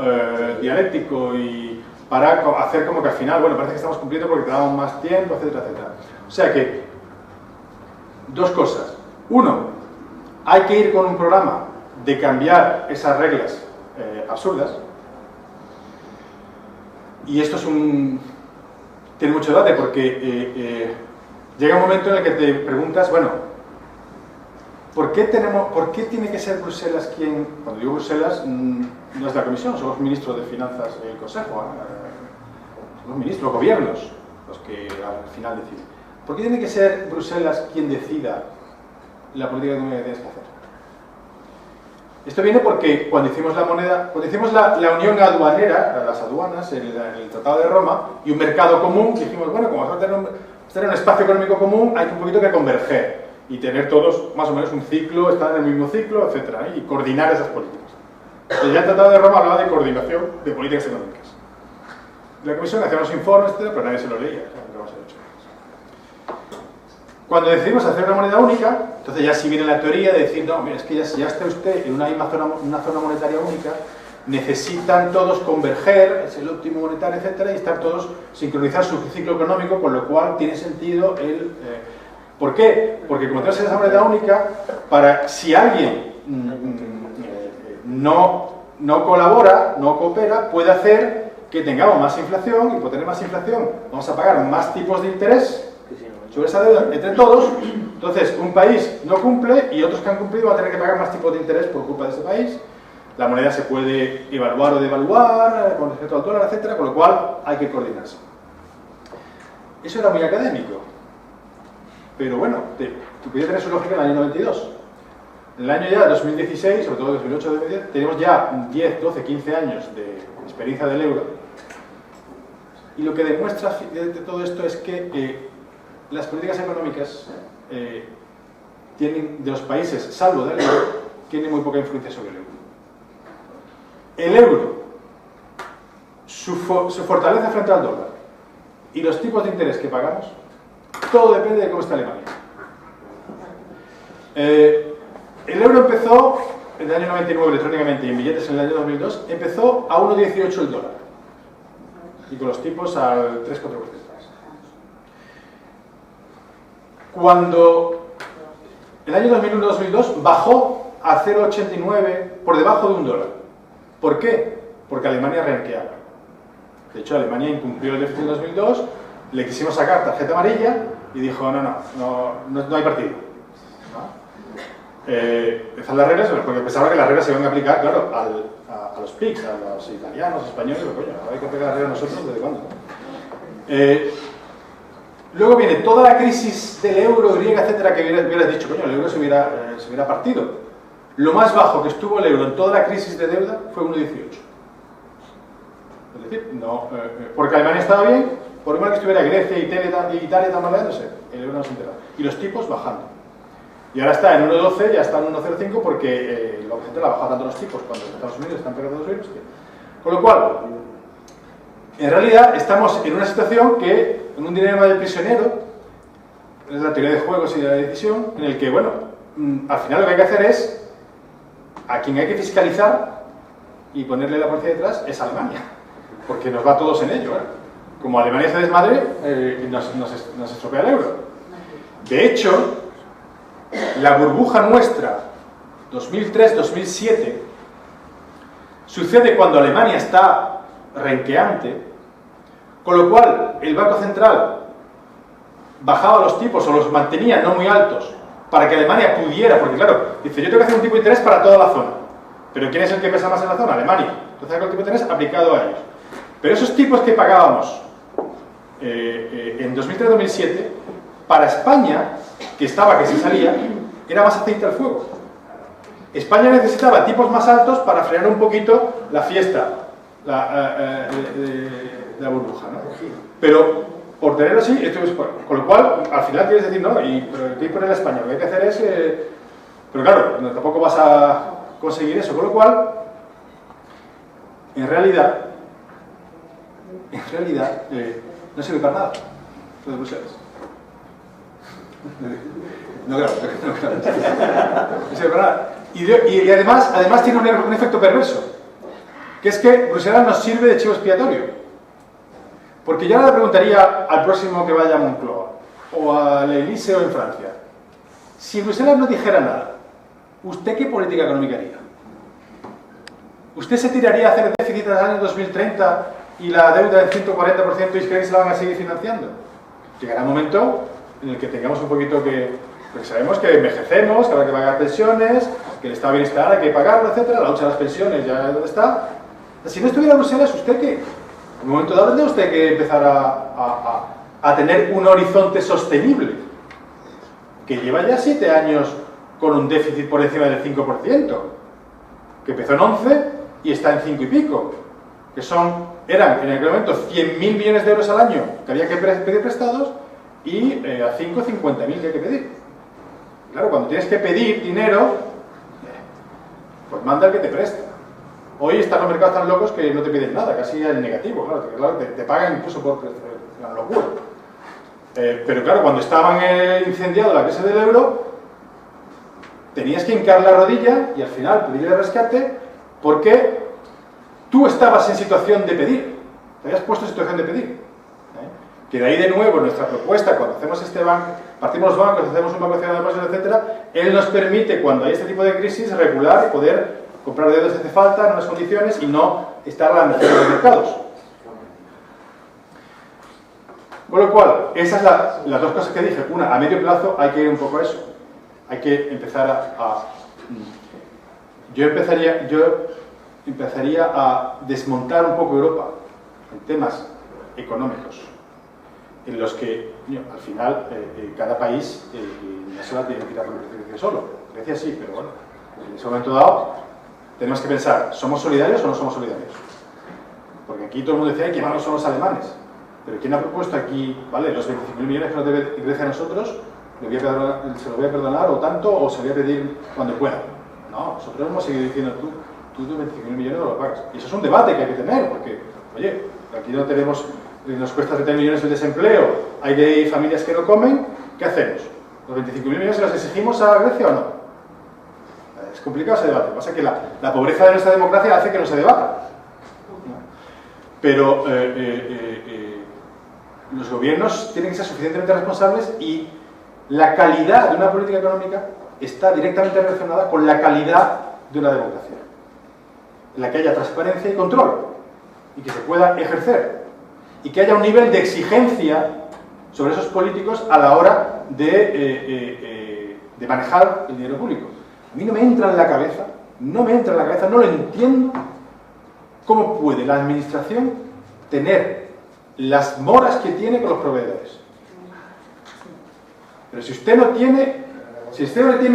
dialéctico y para hacer como que al final, bueno, parece que estamos cumpliendo porque te damos más tiempo, etcétera, etcétera. O sea que, dos cosas. Uno, hay que ir con un programa de cambiar esas reglas absurdas. Y esto tiene mucho debate porque llega un momento en el que te preguntas, bueno, ¿por qué tiene que ser Bruselas quien, cuando digo Bruselas, no es la Comisión, son los ministros de Finanzas del Consejo, son los ministros, los gobiernos, los que al final deciden. ¿Por qué tiene que ser Bruselas quien decida la política económica que tienes que hacer? Esto viene porque cuando hicimos la moneda, cuando hicimos la unión aduanera, las aduanas, el Tratado de Roma, y un mercado común, dijimos, bueno, como vamos a tener un espacio económico común, hay un poquito que converger y tener todos más o menos un ciclo, estar en el mismo ciclo, etcétera, y coordinar esas políticas. Entonces, ya el Tratado de Roma hablaba de coordinación de políticas económicas. La Comisión hacía unos informes, etcétera, pero nadie se lo leía. Cuando decidimos hacer una moneda única, entonces ya sí viene la teoría de decir, no, mira, es que ya está usted en una misma zona monetaria única, necesitan todos converger, es el óptimo monetario, etcétera, y estar todos sincronizar su ciclo económico, con lo cual tiene sentido el... ¿Por qué? Porque como tenemos esa moneda única, si alguien no colabora, no coopera, puede hacer que tengamos más inflación, y por tener más inflación vamos a pagar más tipos de interés sobre esa deuda entre todos. Entonces un país no cumple y otros que han cumplido van a tener que pagar más tipos de interés por culpa de ese país. La moneda se puede evaluar o devaluar con respecto al dólar, etcétera, con lo cual hay que coordinarse. Eso era muy académico, pero bueno, podía tener su lógica en el año 92. En el año ya 2016, sobre todo 2008-2010, tenemos ya 10, 12, 15 años de experiencia del euro, y lo que demuestra de todo esto es que las políticas económicas tienen, de los países, salvo del euro, tienen muy poca influencia sobre el euro. El euro, su fortaleza frente al dólar y los tipos de interés que pagamos, todo depende de cómo está Alemania. El euro empezó en el año 99 electrónicamente y en billetes en el año 2002, empezó a 1,18 el dólar y con los tipos al 3-4%. Cuando el año 2001-2002 bajó a 0,89 por debajo de $1. ¿Por qué? Porque Alemania renqueaba. De hecho, Alemania incumplió el déficit en 2002, le quisimos sacar tarjeta amarilla y dijo, no hay partido. Empezaron las reglas, porque pensaba que las reglas se iban a aplicar, claro, a los PICs, a los italianos, españoles, pero coño, hay que aplicar las reglas nosotros, ¿desde cuándo? Luego viene toda la crisis del euro, griega, etcétera, que hubieras dicho, coño, el euro se hubiera partido. Lo más bajo que estuvo el euro en toda la crisis de deuda fue 1,18. Es decir, porque Alemania estaba bien, por más que estuviera Grecia y Italia tambaleándose, el euro no se enteraba. Y los tipos bajando. Y ahora está en 1,12, ya está en 1,05 porque el Banco Central ha bajado tanto los tipos cuando los Estados Unidos están pegando los euros. Con lo cual, en realidad estamos en una situación que, en un dilema del prisionero, es la teoría de juegos y de la decisión, en el que, bueno, al final lo que hay que hacer es, a quien hay que fiscalizar y ponerle la policía detrás es Alemania, porque nos va a todos en ello. Como Alemania se desmadre, nos estropea el euro. De hecho, la burbuja nuestra, 2003-2007, sucede cuando Alemania está renqueante, con lo cual el Banco Central bajaba los tipos o los mantenía no muy altos para que Alemania pudiera, porque claro, dice, yo tengo que hacer un tipo de interés para toda la zona, pero ¿quién es el que pesa más en la zona? Alemania. Entonces hago el tipo de interés aplicado a ellos. Pero esos tipos que pagábamos en 2003-2007, para España, que se salía, era más aceite al fuego. España necesitaba tipos más altos para frenar un poquito la fiesta, la burbuja, ¿no? Pero por tenerlo así, con lo cual, al final quieres decir, no, pero ¿qué hay que poner a España? Lo que hay que hacer es... pero claro, tampoco vas a conseguir eso, con lo cual, en realidad, no sirve para nada, lo de Bruselas. No, claro. No sirve para nada. Y además tiene un efecto perverso, que es que Bruselas nos sirve de chivo expiatorio. Porque yo ahora le preguntaría al próximo que vaya a Moncloa, o al Elíseo en Francia, Si Bruselas no dijera nada, ¿usted qué política económica haría? ¿Usted se tiraría a hacer déficit al año 2030 y la deuda del 140% y cree que se la van a seguir financiando? Llegará un momento en el que tengamos un poquito que... Porque sabemos que envejecemos, que habrá que pagar pensiones, que el estado de bienestar hay que pagarlo, etcétera. La lucha de las pensiones ya es donde está. Si no estuviera Bruselas, ¿usted qué? En un momento dado tendría usted que empezar a tener un horizonte sostenible, que lleva ya 7 años con un déficit por encima del 5%, que empezó en 11 y está en 5 y pico, que eran en aquel momento 100.000 millones de euros al año que había que pedir prestados y a 5, 50.000 que hay que pedir. Claro, cuando tienes que pedir dinero, pues manda el que te presta. Hoy están los mercados tan locos que no te piden nada, casi el negativo, claro, te pagan incluso por la locura. Pero claro, cuando estaban incendiados la crisis del euro, tenías que hincar la rodilla y al final pedirle rescate porque tú estabas en situación de pedir, te habías puesto en situación de pedir. Que de ahí de nuevo nuestra propuesta, cuando hacemos este banco, partimos los bancos, hacemos un banco de depósitos, etcétera, él nos permite, cuando hay este tipo de crisis, regular y poder comprar deudas si hace falta, en unas condiciones, y no estar a la merced de los mercados. Con lo cual, esas son las dos cosas que dije. Una, a medio plazo hay que ir un poco a eso. Hay que empezar Yo empezaría a desmontar un poco Europa en temas económicos, en los que, al final, cada país no se va a tener que tirar por Grecia solo. Grecia sí, pero bueno, en ese momento dado tenemos que pensar, ¿somos solidarios o no somos solidarios? Porque aquí todo el mundo decía que malos son los alemanes, pero ¿quién ha propuesto aquí, vale, los 25.000 millones que nos debe Grecia a nosotros, se lo voy a perdonar o tanto, o se lo voy a pedir cuando pueda? No, nosotros hemos seguido diciendo, tú tus 25.000 millones no lo pagas. Y eso es un debate que hay que tener, porque, oye, aquí no tenemos... Nos cuesta 30 millones el desempleo, hay familias que no comen, ¿qué hacemos? ¿Los 25.000 millones los exigimos a Grecia o no? Es complicado ese debate. Lo que pasa es que la pobreza de nuestra democracia hace que no se debata. Pero los gobiernos tienen que ser suficientemente responsables y la calidad de una política económica está directamente relacionada con la calidad de una democracia, en la que haya transparencia y control y que se pueda ejercer, y que haya un nivel de exigencia sobre esos políticos a la hora de manejar el dinero público. A mí no me entra en la cabeza, no lo entiendo, cómo puede la administración tener las moras que tiene con los proveedores. Pero si usted no tiene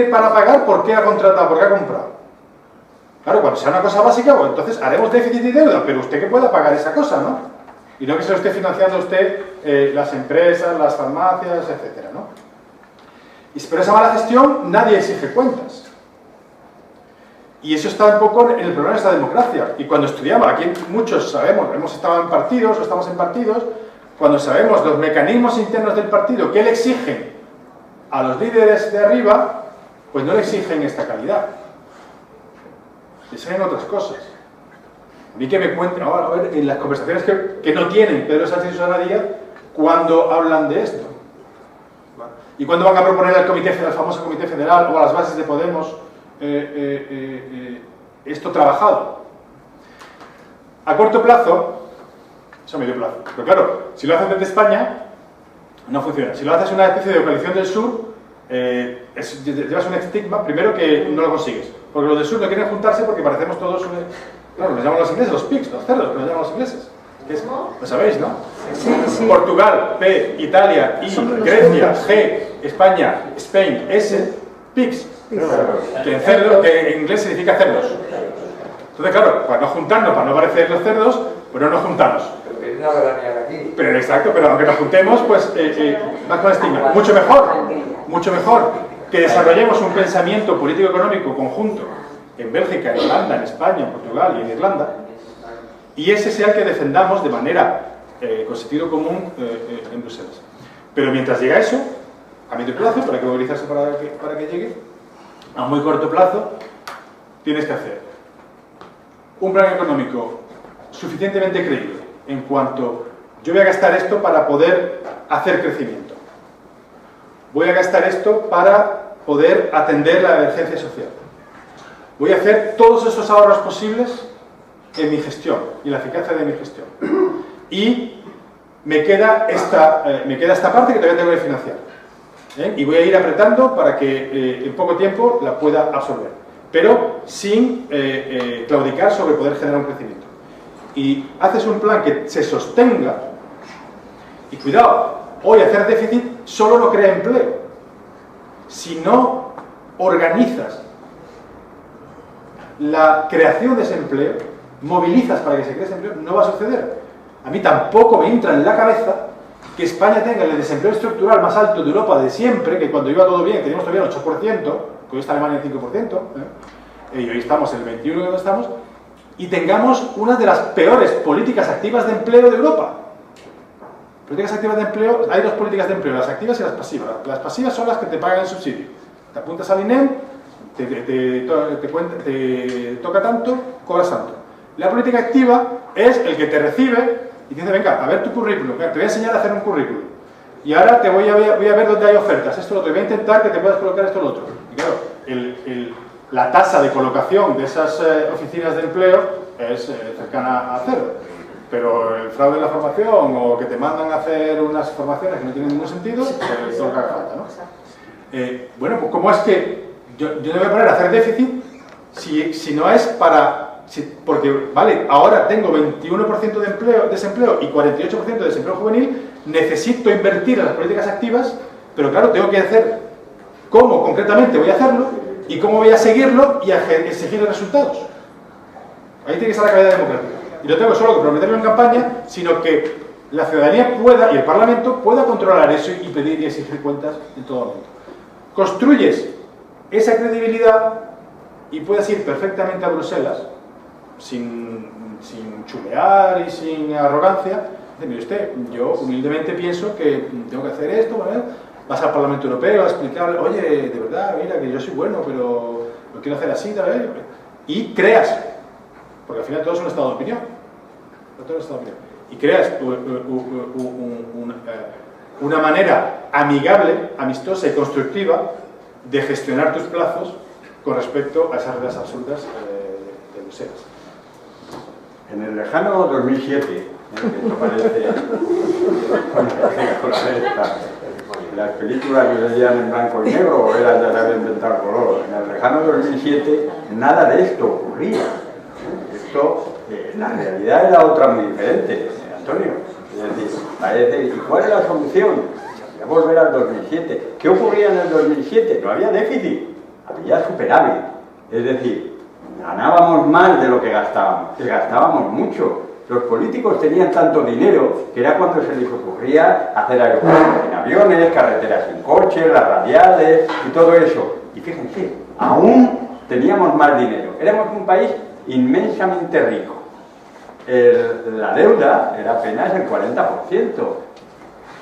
para pagar, ¿por qué ha contratado? ¿Por qué ha comprado? Claro, cuando sea una cosa básica, pues entonces haremos déficit y deuda, pero usted que pueda pagar esa cosa, ¿no? Y no que se lo esté financiando usted las empresas, las farmacias, etcétera, ¿no? Pero esa mala gestión nadie exige cuentas. Y eso está un poco en el problema de esta democracia. Y cuando estudiamos, aquí muchos sabemos, hemos estado en partidos o estamos en partidos, cuando sabemos los mecanismos internos del partido que le exigen a los líderes de arriba, pues no le exigen esta calidad. Le exigen otras cosas. A mí que me cuenten, ahora a ver, en las conversaciones que no tienen Pedro Sánchez y Susana Díaz, cuando hablan de esto. Y cuando van a proponer al famoso Comité Federal o a las bases de Podemos esto trabajado. A corto plazo, eso a medio plazo. Pero claro, si lo haces desde España, no funciona. Si lo haces una especie de coalición del sur, llevas un estigma, primero que no lo consigues. Porque los del sur no quieren juntarse porque parecemos todos... Claro, nos llaman los ingleses, los pigs, los cerdos, nos llaman los ingleses. Lo sabéis, ¿no? Sí. Portugal, P, Italia, I, Grecia, G, España, Spain, S, pigs. Que en inglés significa cerdos. Entonces, claro, para no juntarnos, para no parecer los cerdos, pues no nos juntamos. Pero viene a veranear aquí. Pero exacto, pero aunque nos juntemos, pues más con estigma. Mucho mejor que desarrollemos un pensamiento político-económico conjunto en Bélgica, en Holanda, en España, en Portugal y en Irlanda, y ese sea el que defendamos de manera con sentido común en Bruselas. Pero mientras llega eso, a medio plazo, pero hay que movilizarse para que llegue, a muy corto plazo, tienes que hacer un plan económico suficientemente creíble en cuanto yo voy a gastar esto para poder hacer crecimiento. Voy a gastar esto para poder atender la emergencia social. Voy a hacer todos esos ahorros posibles en mi gestión y la eficacia de mi gestión. Y me queda esta parte que todavía tengo que financiar. Y voy a ir apretando para que en poco tiempo la pueda absorber, pero sin claudicar sobre poder generar un crecimiento. Y haces un plan que se sostenga, y cuidado, hoy hacer déficit solo no crea empleo. Si no organizas la creación de ese empleo, movilizas para que se cree ese empleo, no va a suceder. A mí tampoco me entra en la cabeza que España tenga el desempleo estructural más alto de Europa de siempre, que cuando iba todo bien teníamos todavía el 8%, que hoy está Alemania en el 5%, y hoy estamos en el 21% donde estamos, y tengamos una de las peores políticas activas de empleo de Europa. Políticas activas de empleo, hay dos políticas de empleo, las activas y las pasivas. Las pasivas son las que te pagan el subsidio. Te apuntas al INEM, te toca tanto, cobras tanto. La política activa es el que te recibe y dice, venga, a ver tu currículum, te voy a enseñar a hacer un currículum. Y ahora te voy a ver dónde hay ofertas, esto lo otro, voy a intentar que te puedas colocar esto lo otro. Y claro, la tasa de colocación de esas oficinas de empleo es cercana a cero. Pero el fraude en la formación o que te mandan a hacer unas formaciones que no tienen ningún sentido, es lo que haga falta, ¿no? Bueno, pues ¿cómo es que yo no me voy a poner a hacer déficit si no es para... porque, vale, ahora tengo 21% de desempleo y 48% de desempleo juvenil, necesito invertir en las políticas activas, pero claro, tengo que hacer cómo concretamente voy a hacerlo y cómo voy a seguirlo y a exigir resultados. Ahí tiene que estar la calidad democrática. Y no tengo solo que prometerlo en campaña, sino que la ciudadanía pueda, y el Parlamento pueda controlar eso y pedir y exigir cuentas en todo momento. Construyes esa credibilidad y puedes ir perfectamente a Bruselas sin chulear y sin arrogancia. Dice, mire usted, yo humildemente pienso que tengo que hacer esto, ¿vale? Vas al Parlamento Europeo a explicarle, oye, de verdad, mira, que yo soy bueno, pero lo quiero hacer así, ¿vale? Y creas, porque al final todo es un estado de opinión. Y creas una manera amigable, amistosa y constructiva de gestionar tus plazos con respecto a esas reglas absurdas de Bruselas. En el lejano 2007, en el que esto parece las películas que veían en blanco y negro o eran ya se había inventado el color, en el lejano 2007 nada de esto ocurría. La realidad era otra muy diferente, Antonio. Es decir, ¿y cuál es la solución? Voy a volver al 2007. ¿Qué ocurría en el 2007? No había déficit, había superávit. Es decir, ganábamos más de lo que gastábamos mucho. Los políticos tenían tanto dinero que era cuando se les ocurría hacer aeropuertos sin aviones, carreteras sin coches, las radiales y todo eso. Y fíjense, aún teníamos más dinero. Éramos un país inmensamente rico. La deuda era apenas el 40%.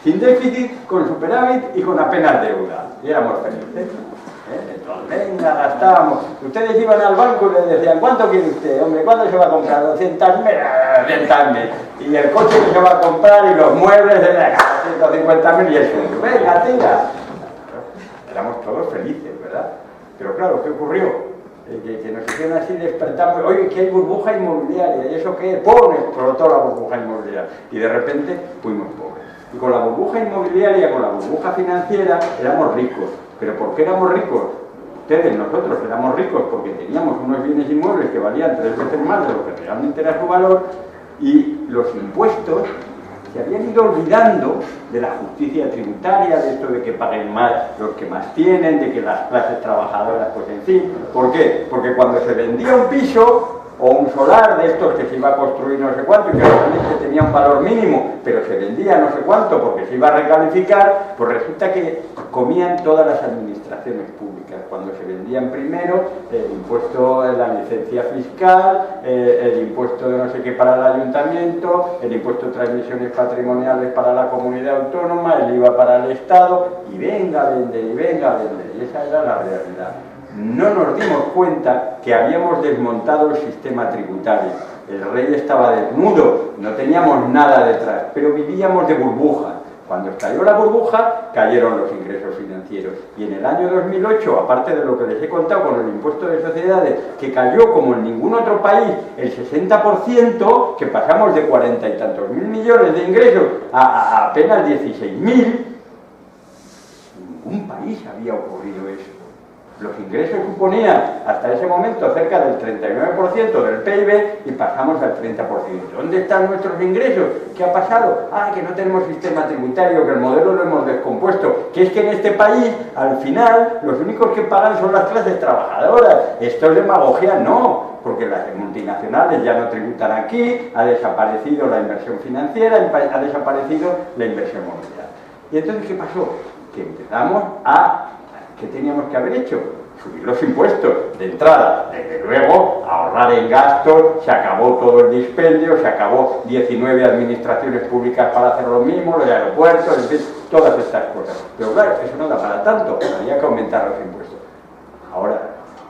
Sin déficit, con superávit y con apenas deuda. Y éramos felices. Entonces, venga, gastábamos. Ustedes iban al banco y le decían, ¿cuánto quiere usted? Hombre, ¿cuánto se va a comprar? 200.000. Y el coche que se va a comprar y los muebles de 150.000 y el suyo. Venga, tira. Éramos todos felices, ¿verdad? Pero claro, ¿qué ocurrió? Que nos hicieron así, despertamos, oye, que hay burbuja inmobiliaria, ¿y eso qué es? ¡Pum! Explotó la burbuja inmobiliaria. Y de repente fuimos pobres. Y con la burbuja inmobiliaria, con la burbuja financiera, éramos ricos. ¿Pero por qué éramos ricos? Ustedes, nosotros éramos ricos porque teníamos unos bienes inmuebles que valían 3 veces más de lo que realmente era su valor, y los impuestos se habían ido olvidando de la justicia tributaria, de esto de que paguen más los que más tienen, de que las clases trabajadoras, pues en fin. ¿Por qué? Porque cuando se vendía un piso o un solar de estos que se iba a construir no sé cuánto y que realmente tenía un valor mínimo, pero se vendía no sé cuánto porque se iba a recalificar, pues resulta que comían todas las administraciones públicas. Cuando se vendían primero, el impuesto de la licencia fiscal, el impuesto de no sé qué para el ayuntamiento, el impuesto de transmisiones patrimoniales para la comunidad autónoma, el IVA para el Estado, y venga a vender, y venga a vender. Y esa era la realidad. No nos dimos cuenta que habíamos desmontado el sistema tributario. El rey estaba desnudo, no teníamos nada detrás, pero vivíamos de burbujas. Cuando estalló la burbuja, cayeron los ingresos financieros. Y en el año 2008, aparte de lo que les he contado con el impuesto de sociedades, que cayó como en ningún otro país el 60%, que pasamos de 40 y tantos mil millones de ingresos a apenas 16.000, ningún país había ocurrido eso. Los ingresos suponían hasta ese momento cerca del 39% del PIB y pasamos al 30%. ¿Dónde están nuestros ingresos? ¿Qué ha pasado? Ah, que no tenemos sistema tributario, que el modelo lo hemos descompuesto. Que es que en este país, al final, los únicos que pagan son las clases trabajadoras. Esto es demagogia, no, porque las multinacionales ya no tributan aquí, ha desaparecido la inversión financiera, ha desaparecido la inversión mobiliaria. ¿Y entonces qué pasó? Que empezamos a... ¿Qué teníamos que haber hecho? Subir los impuestos de entrada. Desde luego, ahorrar en gastos, se acabó todo el dispendio, se acabó 19 administraciones públicas para hacer lo mismo, los aeropuertos, en fin, todas estas cosas. Pero claro, eso no da para tanto, había que aumentar los impuestos. Ahora,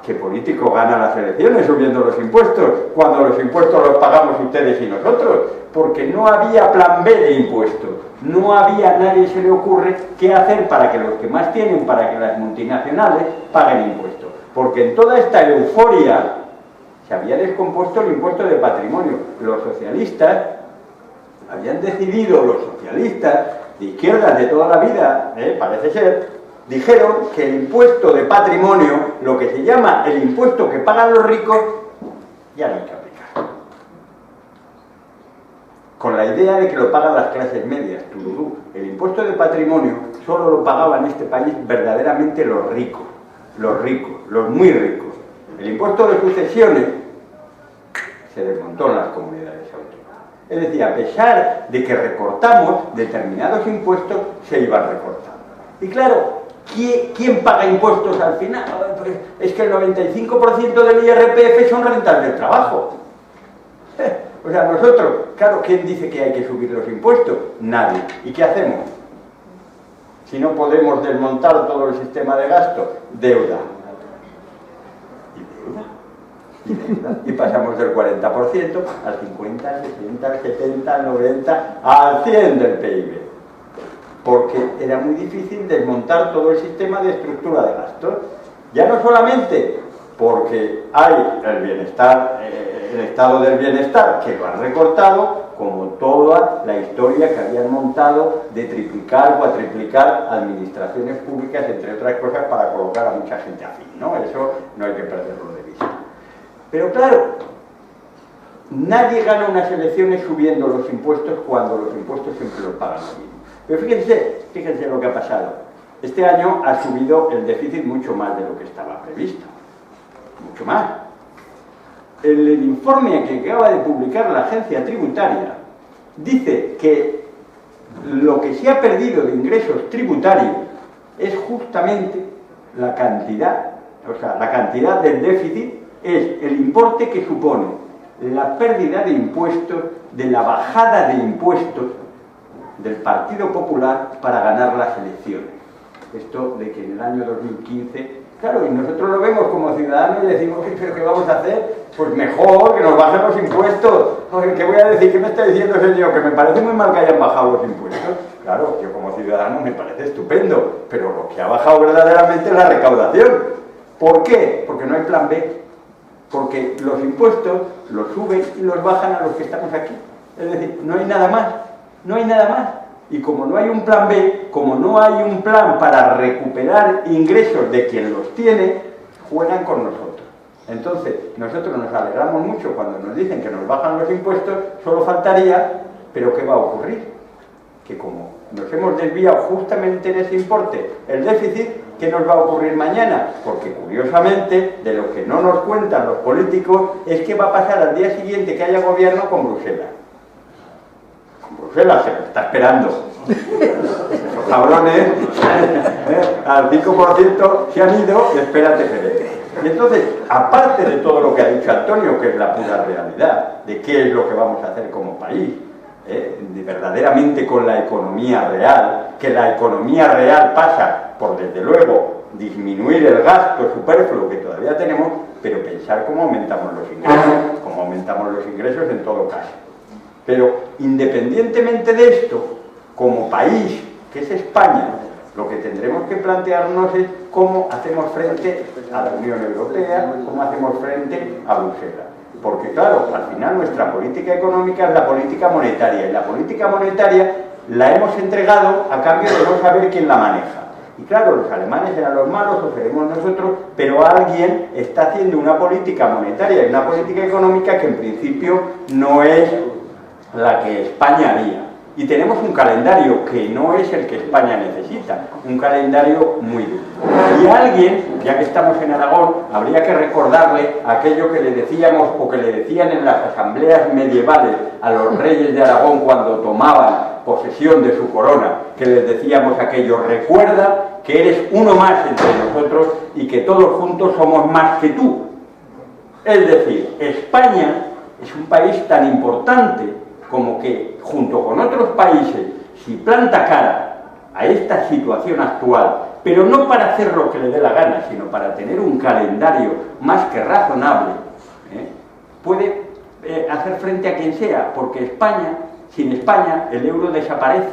¿qué político gana las elecciones subiendo los impuestos cuando los impuestos los pagamos ustedes y nosotros? Porque no había plan B de impuestos. No había, nadie se le ocurre qué hacer para que los que más tienen, para que las multinacionales paguen impuestos. Porque en toda esta euforia se había descompuesto el impuesto de patrimonio. Los socialistas habían decidido, los socialistas de izquierdas de toda la vida, parece ser, dijeron que el impuesto de patrimonio, lo que se llama el impuesto que pagan los ricos, ya no hay que aplicar. Con la idea de que lo pagan las clases medias, tururú. El impuesto de patrimonio solo lo pagaban en este país verdaderamente los ricos, los muy ricos. El impuesto de sucesiones se desmontó en las comunidades autónomas. Es decir, a pesar de que recortamos determinados impuestos, se iban recortando. Y claro, ¿quién paga impuestos al final? Pues es que el 95% del IRPF son rentas del trabajo. O sea, nosotros, claro, ¿quién dice que hay que subir los impuestos? Nadie. ¿Y qué hacemos? Si no podemos desmontar todo el sistema de gasto, deuda. ¿Y deuda? Y pasamos del 40% al 50, al 60, al 70, al 90, al 100 del PIB. Porque era muy difícil desmontar todo el sistema de estructura de gastos. Ya no solamente porque hay el bienestar, el estado del bienestar, que lo han recortado, como toda la historia que habían montado de triplicar, cuatriplicar administraciones públicas, entre otras cosas, para colocar a mucha gente afín, ¿no? Eso no hay que perderlo de vista. Pero claro, nadie gana unas elecciones subiendo los impuestos cuando los impuestos siempre los pagan los mismos. Pero fíjense lo que ha pasado. Este año ha subido el déficit mucho más de lo que estaba previsto. Mucho más. El informe que acaba de publicar la agencia tributaria dice que lo que se ha perdido de ingresos tributarios es justamente la cantidad, la cantidad del déficit es el importe que supone la pérdida de impuestos, de la bajada de impuestos del Partido Popular para ganar las elecciones. Esto de que en el año 2015, claro, y nosotros lo vemos como ciudadanos y decimos, ¿pero qué vamos a hacer? Pues mejor que nos bajen los impuestos. Oye, ¿qué voy a decir? ¿Qué me está diciendo, señor? Que me parece muy mal que hayan bajado los impuestos. Claro, yo como ciudadano me parece estupendo, pero lo que ha bajado verdaderamente es la recaudación. ¿Por qué? Porque no hay plan B. Porque los impuestos los suben y los bajan a los que estamos aquí. Es decir, no hay nada más. No hay nada más. Y como no hay un plan B, como no hay un plan para recuperar ingresos de quien los tiene, juegan con nosotros. Entonces, nosotros nos alegramos mucho cuando nos dicen que nos bajan los impuestos, solo faltaría, pero ¿qué va a ocurrir? Que como nos hemos desviado justamente en ese importe el déficit, ¿qué nos va a ocurrir mañana? Porque curiosamente, de lo que no nos cuentan los políticos, es que va a pasar al día siguiente que haya gobierno con Bruselas. Bruselas se lo está esperando. Esos cabrones al 5% se han ido y espérate que venga. Y entonces, aparte de todo lo que ha dicho Antonio, que es la pura realidad de qué es lo que vamos a hacer como país, de verdaderamente con la economía real, que la economía real pasa por, desde luego, disminuir el gasto superfluo que todavía tenemos, pero pensar cómo aumentamos los ingresos en todo caso. Pero independientemente de esto, como país que es España, lo que tendremos que plantearnos es cómo hacemos frente a la Unión Europea, cómo hacemos frente a Bruselas. Porque claro, al final nuestra política económica es la política monetaria, y la política monetaria la hemos entregado a cambio de no saber quién la maneja. Y claro, los alemanes eran los malos, o seremos nosotros, pero alguien está haciendo una política monetaria y una política económica que en principio no es la que España haría. Y tenemos un calendario que no es el que España necesita, un calendario muy duro. Y a alguien, ya que estamos en Aragón, habría que recordarle aquello que le decíamos o que le decían en las asambleas medievales a los reyes de Aragón cuando tomaban posesión de su corona, que les decíamos aquello: recuerda que eres uno más entre nosotros y que todos juntos somos más que tú. Es decir, España es un país tan importante como que, junto con otros países, si planta cara a esta situación actual, pero no para hacer lo que le dé la gana, sino para tener un calendario más que razonable, puede hacer frente a quien sea, porque España, sin España, el euro desaparece.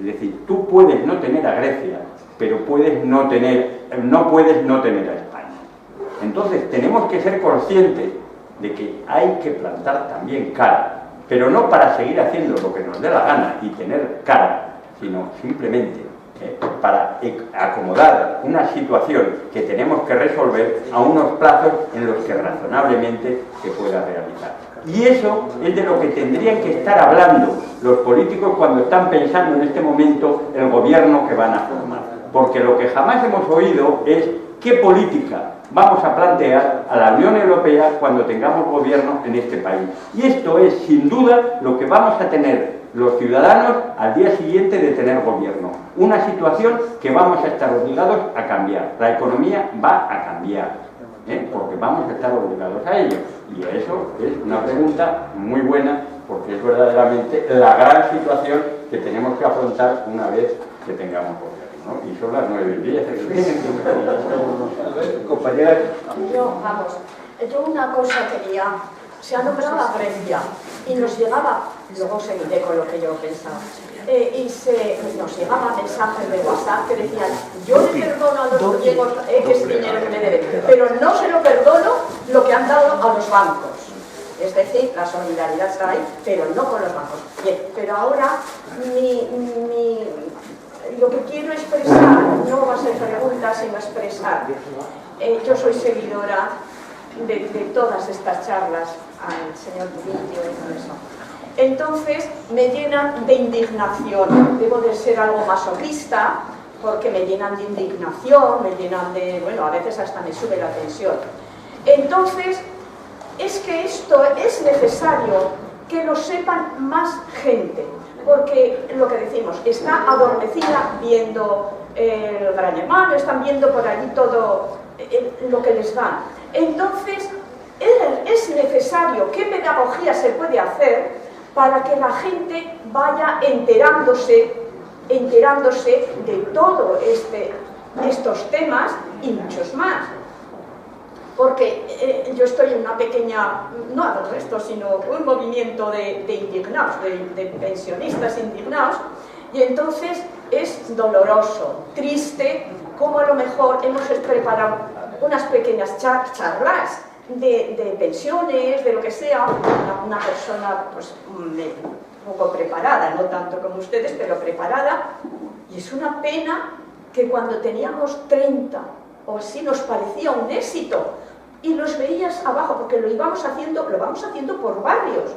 Es decir, tú puedes no tener a Grecia, pero no puedes no tener a España. Entonces, tenemos que ser conscientes de que hay que plantar también cara, pero no para seguir haciendo lo que nos dé la gana y tener cara, sino simplemente para acomodar una situación que tenemos que resolver a unos plazos en los que razonablemente se pueda realizar. Y eso es de lo que tendrían que estar hablando los políticos cuando están pensando en este momento el gobierno que van a formar, porque lo que jamás hemos oído es qué política vamos a plantear a la Unión Europea cuando tengamos gobierno en este país. Y esto es, sin duda, lo que vamos a tener los ciudadanos al día siguiente de tener gobierno. Una situación que vamos a estar obligados a cambiar. La economía va a cambiar, porque vamos a estar obligados a ello. Y eso es una pregunta muy buena, porque es verdaderamente la gran situación que tenemos que afrontar una vez que tengamos gobierno. Y son las 9:10. Compañera. Yo una cosa quería, se ha nombrado a Grecia y nos llegaba, luego seguiré con lo que yo pensaba, nos llegaba mensajes de WhatsApp que decían: yo le perdono a los griegos X dinero que me deben, pero no se lo perdono lo que han dado a los bancos. Es decir, la solidaridad está ahí, pero no con los bancos. Bien, pero ahora lo que quiero expresar no va a ser pregunta, sino expresar. Yo soy seguidora de todas estas charlas al señor Turillo y todo eso. Entonces me llenan de indignación. Debo de ser algo masoquista, porque me llenan de indignación, me llenan de... bueno, a veces hasta me sube la tensión. Entonces, es que esto es necesario que lo sepan más gente, porque lo que decimos, está adormecida viendo el Gran Hermano, están viendo por allí todo lo que les dan. Entonces, es necesario, ¿qué pedagogía se puede hacer para que la gente vaya enterándose de todo estos temas y muchos más? Porque yo estoy en una pequeña, no hago esto, sino un movimiento de indignados, de pensionistas indignados, y entonces es doloroso, triste, como a lo mejor hemos preparado unas pequeñas charlas de pensiones, de lo que sea, una persona pues un poco preparada, no tanto como ustedes, pero preparada, y es una pena que cuando teníamos 30 o así nos parecía un éxito, y los veías abajo, porque lo vamos haciendo por barrios,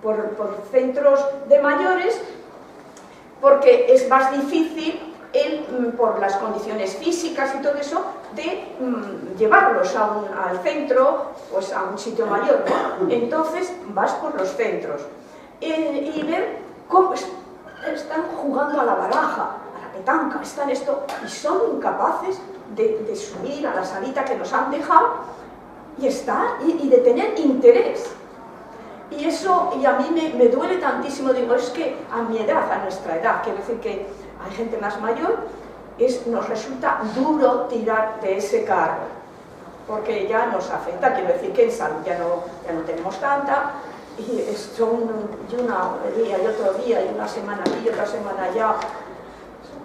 por centros de mayores, porque es más difícil por las condiciones físicas y todo eso, de llevarlos al centro, pues a un sitio mayor, ¿no? Entonces vas por los centros y ver cómo están jugando a la baraja, a la petanca, y son incapaces de subir a la salita que nos han dejado y de tener interés. Y eso, y a mí me duele tantísimo, digo, es que a mi edad, a nuestra edad, quiero decir que hay gente más mayor, nos resulta duro tirar de ese carro, porque ya nos afecta, quiero decir que en salud ya no tenemos tanta, y son y una día y otro día, y una semana aquí y otra semana allá.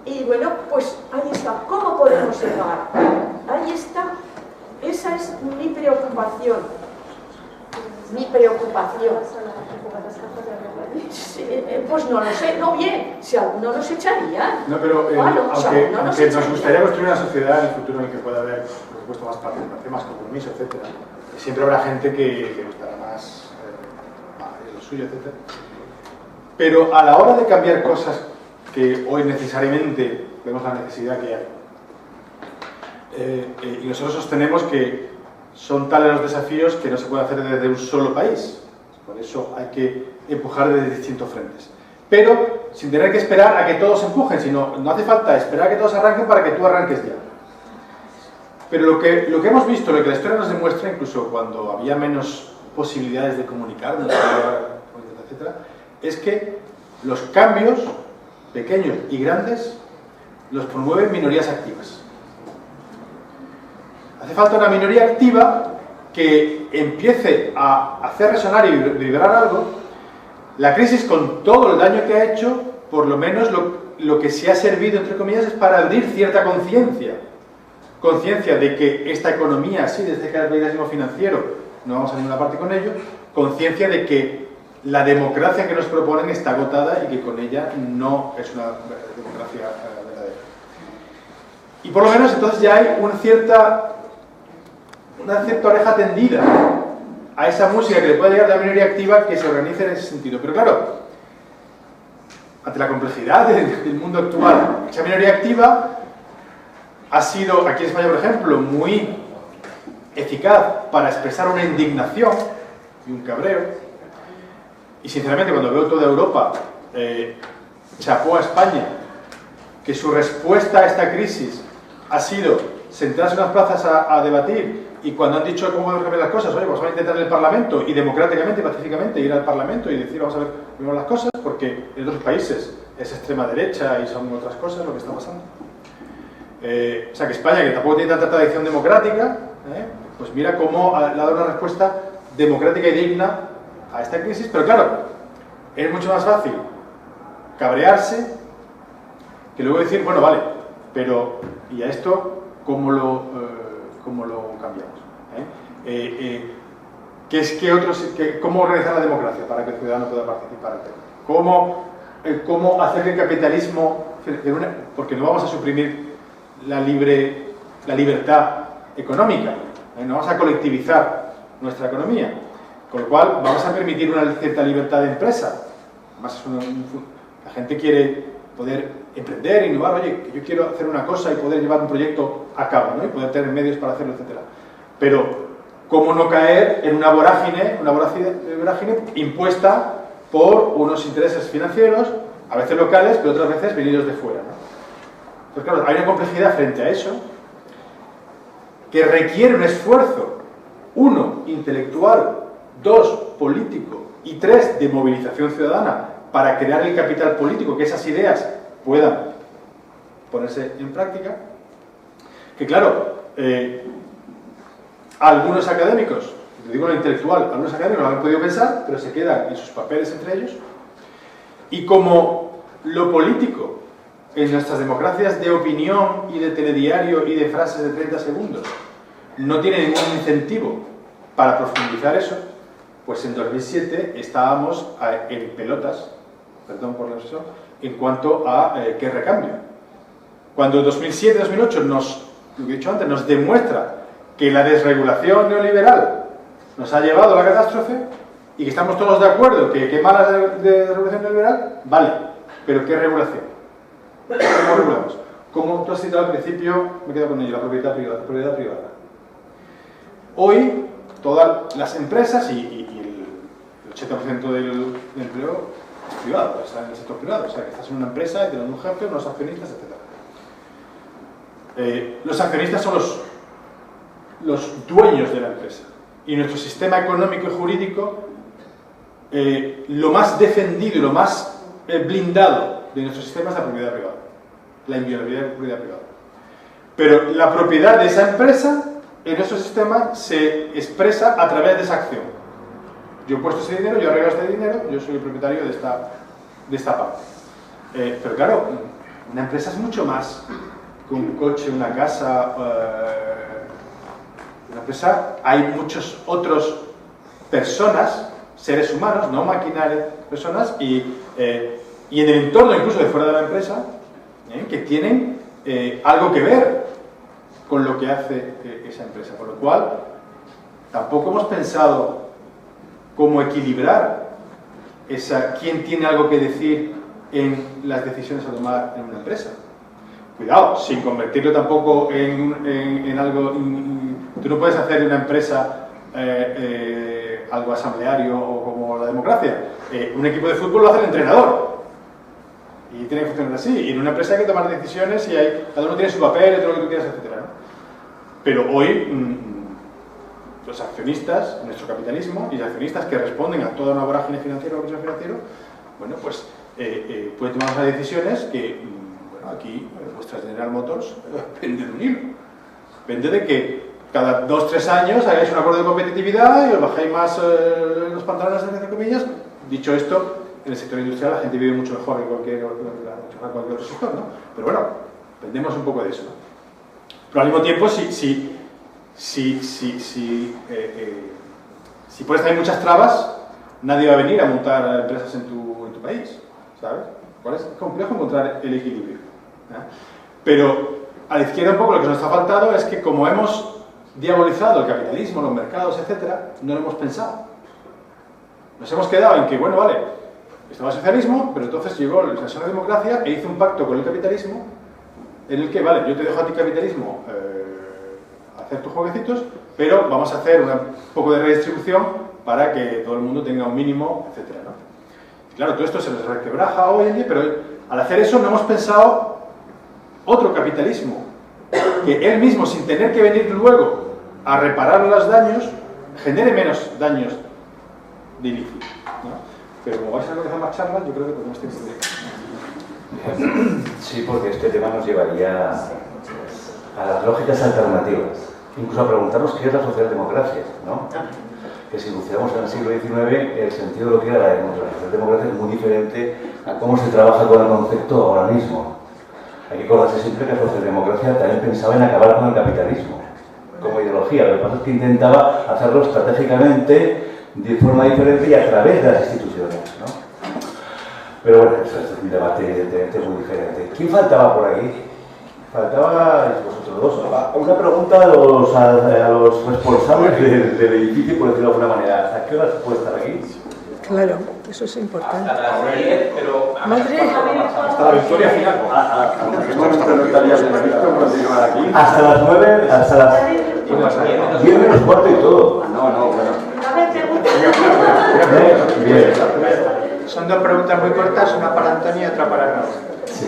Y bueno, pues ahí está. ¿Cómo podemos llegar? Ahí está. Esa es mi preocupación. Mi preocupación. Pues no lo sé, no bien, si alguno nos echaría. No, pero bueno, aunque nos nos gustaría construir una sociedad en el futuro en el que pueda haber, por supuesto, más participación, más compromiso, etc. Siempre habrá gente que le gustará más lo suyo, etc. Pero a la hora de cambiar cosas que hoy necesariamente vemos la necesidad que hay, y nosotros sostenemos que son tales los desafíos que no se puede hacer desde un solo país. Por eso hay que empujar desde distintos frentes. Pero sin tener que esperar a que todos empujen, sino no hace falta esperar a que todos arranquen para que tú arranques ya. Pero lo que hemos visto, lo que la historia nos demuestra, incluso cuando había menos posibilidades de comunicarnos, etc., es que los cambios, pequeños y grandes, los promueven minorías activas. Hace falta una minoría activa que empiece a hacer resonar y vibrar algo. La crisis, con todo el daño que ha hecho, por lo menos lo que se ha servido, entre comillas, es para abrir cierta conciencia. Conciencia de que esta economía, sí, desde que el capitalismo financiero, no vamos a ninguna parte con ello, conciencia de que la democracia que nos proponen está agotada y que con ella no es una democracia verdadera. Y por lo menos entonces ya hay una cierta oreja tendida a esa música que le puede llegar de la minoría activa que se organice en ese sentido. Pero claro, ante la complejidad del mundo actual, esa minoría activa ha sido, aquí en España por ejemplo, muy eficaz para expresar una indignación y un cabreo. Y sinceramente, cuando veo toda Europa chapó a España que su respuesta a esta crisis ha sido sentarse en las plazas a debatir, y cuando han dicho cómo podemos cambiar las cosas, oye, pues vamos a intentar en el Parlamento, y democráticamente y pacíficamente ir al Parlamento y decir, vamos a ver cómo las cosas, porque en otros países es extrema derecha y son otras cosas lo que está pasando. O sea que España, que tampoco tiene tanta tradición democrática, pues mira cómo le ha dado una respuesta democrática y digna a esta crisis. Pero claro, es mucho más fácil cabrearse que luego decir, bueno, vale, pero ¿y a esto cómo lo cambiamos? ¿Cómo organizar la democracia para que el ciudadano pueda participar? ¿Cómo hacer que el capitalismo, porque no vamos a suprimir la libertad económica, no vamos a colectivizar nuestra economía, con lo cual vamos a permitir una cierta libertad de empresa. Además, la gente quiere poder emprender, innovar, oye, que yo quiero hacer una cosa y poder llevar un proyecto a cabo, ¿no? Y poder tener medios para hacerlo, etc. Pero, ¿cómo no caer en una vorágine impuesta por unos intereses financieros, a veces locales, pero otras veces venidos de fuera, ¿no? Pues claro, hay una complejidad frente a eso que requiere un esfuerzo, 1, intelectual, 2, político y 3, de movilización ciudadana para crear el capital político, que esas ideas puedan ponerse en práctica. Que claro, algunos académicos, te digo lo intelectual, algunos académicos lo han podido pensar, pero se quedan en sus papeles entre ellos. Y como lo político en nuestras democracias de opinión y de telediario y de frases de 30 segundos no tiene ningún incentivo para profundizar eso, pues en 2007 estábamos en pelotas, perdón por la expresión, en cuanto a qué recambio. Cuando en 2007-2008 lo que he dicho antes, nos demuestra que la desregulación neoliberal nos ha llevado a la catástrofe y que estamos todos de acuerdo que mala desregulación neoliberal, vale, pero ¿qué regulación? ¿Cómo regulamos? Como tú has citado al principio, me quedo con ello, la propiedad privada. Hoy, todas las empresas y el 80% del empleo es privado, está en el sector privado, o sea que estás en una empresa y tienes un jefe, unos accionistas, etc. Los accionistas son los dueños de la empresa, y nuestro sistema económico y jurídico, lo más defendido y lo más blindado de nuestro sistema es la propiedad privada, la inviolabilidad de la propiedad privada. Pero la propiedad de esa empresa en nuestro sistema se expresa a través de esa acción. yo he puesto ese dinero, yo arreglo este dinero, yo soy el propietario de esta parte. Pero claro, una empresa es mucho más que un coche, una casa. Una empresa, hay muchos otros personas, seres humanos, no maquinarias, personas, y en el entorno incluso de fuera de la empresa, que tienen algo que ver con lo que hace esa empresa. Por lo cual, tampoco hemos pensado cómo equilibrar quién tiene algo que decir en las decisiones a tomar en una empresa. Cuidado, sin convertirlo tampoco en algo... Tú no puedes hacer de una empresa algo asambleario o como la democracia. Un equipo de fútbol lo hace el entrenador. Y tiene que funcionar así. Y en una empresa hay que tomar decisiones y cada uno tiene su papel, todo lo que tú quieras, etc. ¿no? Pero hoy los accionistas, nuestro capitalismo, y los accionistas que responden a toda una vorágine financiera o financiero, bueno, pues pueden tomar unas decisiones que, bueno, aquí vuestra General Motors pende de un hilo. Pende de que cada 2-3 años hagáis un acuerdo de competitividad y os bajáis más los pantalones, entre comillas. Dicho esto, en el sector industrial la gente vive mucho mejor que cualquier otro sector, ¿no? Pero bueno, dependemos un poco de eso, ¿no? Pero al mismo tiempo, si pones también muchas trabas, nadie va a venir a montar empresas en tu país, ¿sabes? ¿Cuál es? Es complejo encontrar el equilibrio, ¿eh? Pero a la izquierda un poco lo que nos ha faltado es que como hemos diabolizado el capitalismo, los mercados, etcétera, no lo hemos pensado. Nos hemos quedado en que, bueno, vale, estaba el socialismo, pero entonces llegó la socialdemocracia e hizo un pacto con el capitalismo en el que, vale, yo te dejo a ti capitalismo hacer tus jueguecitos, pero vamos a hacer un poco de redistribución para que todo el mundo tenga un mínimo, etcétera, ¿no? Y claro, todo esto se les requebraja hoy en día, pero al hacer eso no hemos pensado otro capitalismo, que él mismo, sin tener que venir luego a reparar los daños, genere menos daños de inicio, ¿no? Pero como vais a realizar más charlas, yo creo que podemos tener. Sí, porque este tema nos llevaría a las lógicas alternativas, incluso a preguntarnos qué es la socialdemocracia, ¿no? Que si buceamos en el siglo XIX, el sentido de lo que era la socialdemocracia es muy diferente a cómo se trabaja con el concepto ahora mismo. Hay que acordarse siempre que la socialdemocracia también pensaba en acabar con el capitalismo como ideología. Lo que pasa es que intentaba hacerlo estratégicamente, de forma diferente y a través de las instituciones, ¿no? Pero bueno, eso es un debate evidentemente muy diferente. ¿Quién faltaba por aquí? Faltaba vosotros dos. Una pregunta a los responsables del edificio, por decirlo de alguna manera. ¿Hasta qué hora se puede estar aquí? Claro, eso es importante. Hasta las 10, pero... Madre. Hasta la victoria final. Hasta las 9, hasta las 10 menos cuarto y todo. No, bueno. Bien. Son dos preguntas muy cortas, una para Antonio y otra para Raúl. Sí.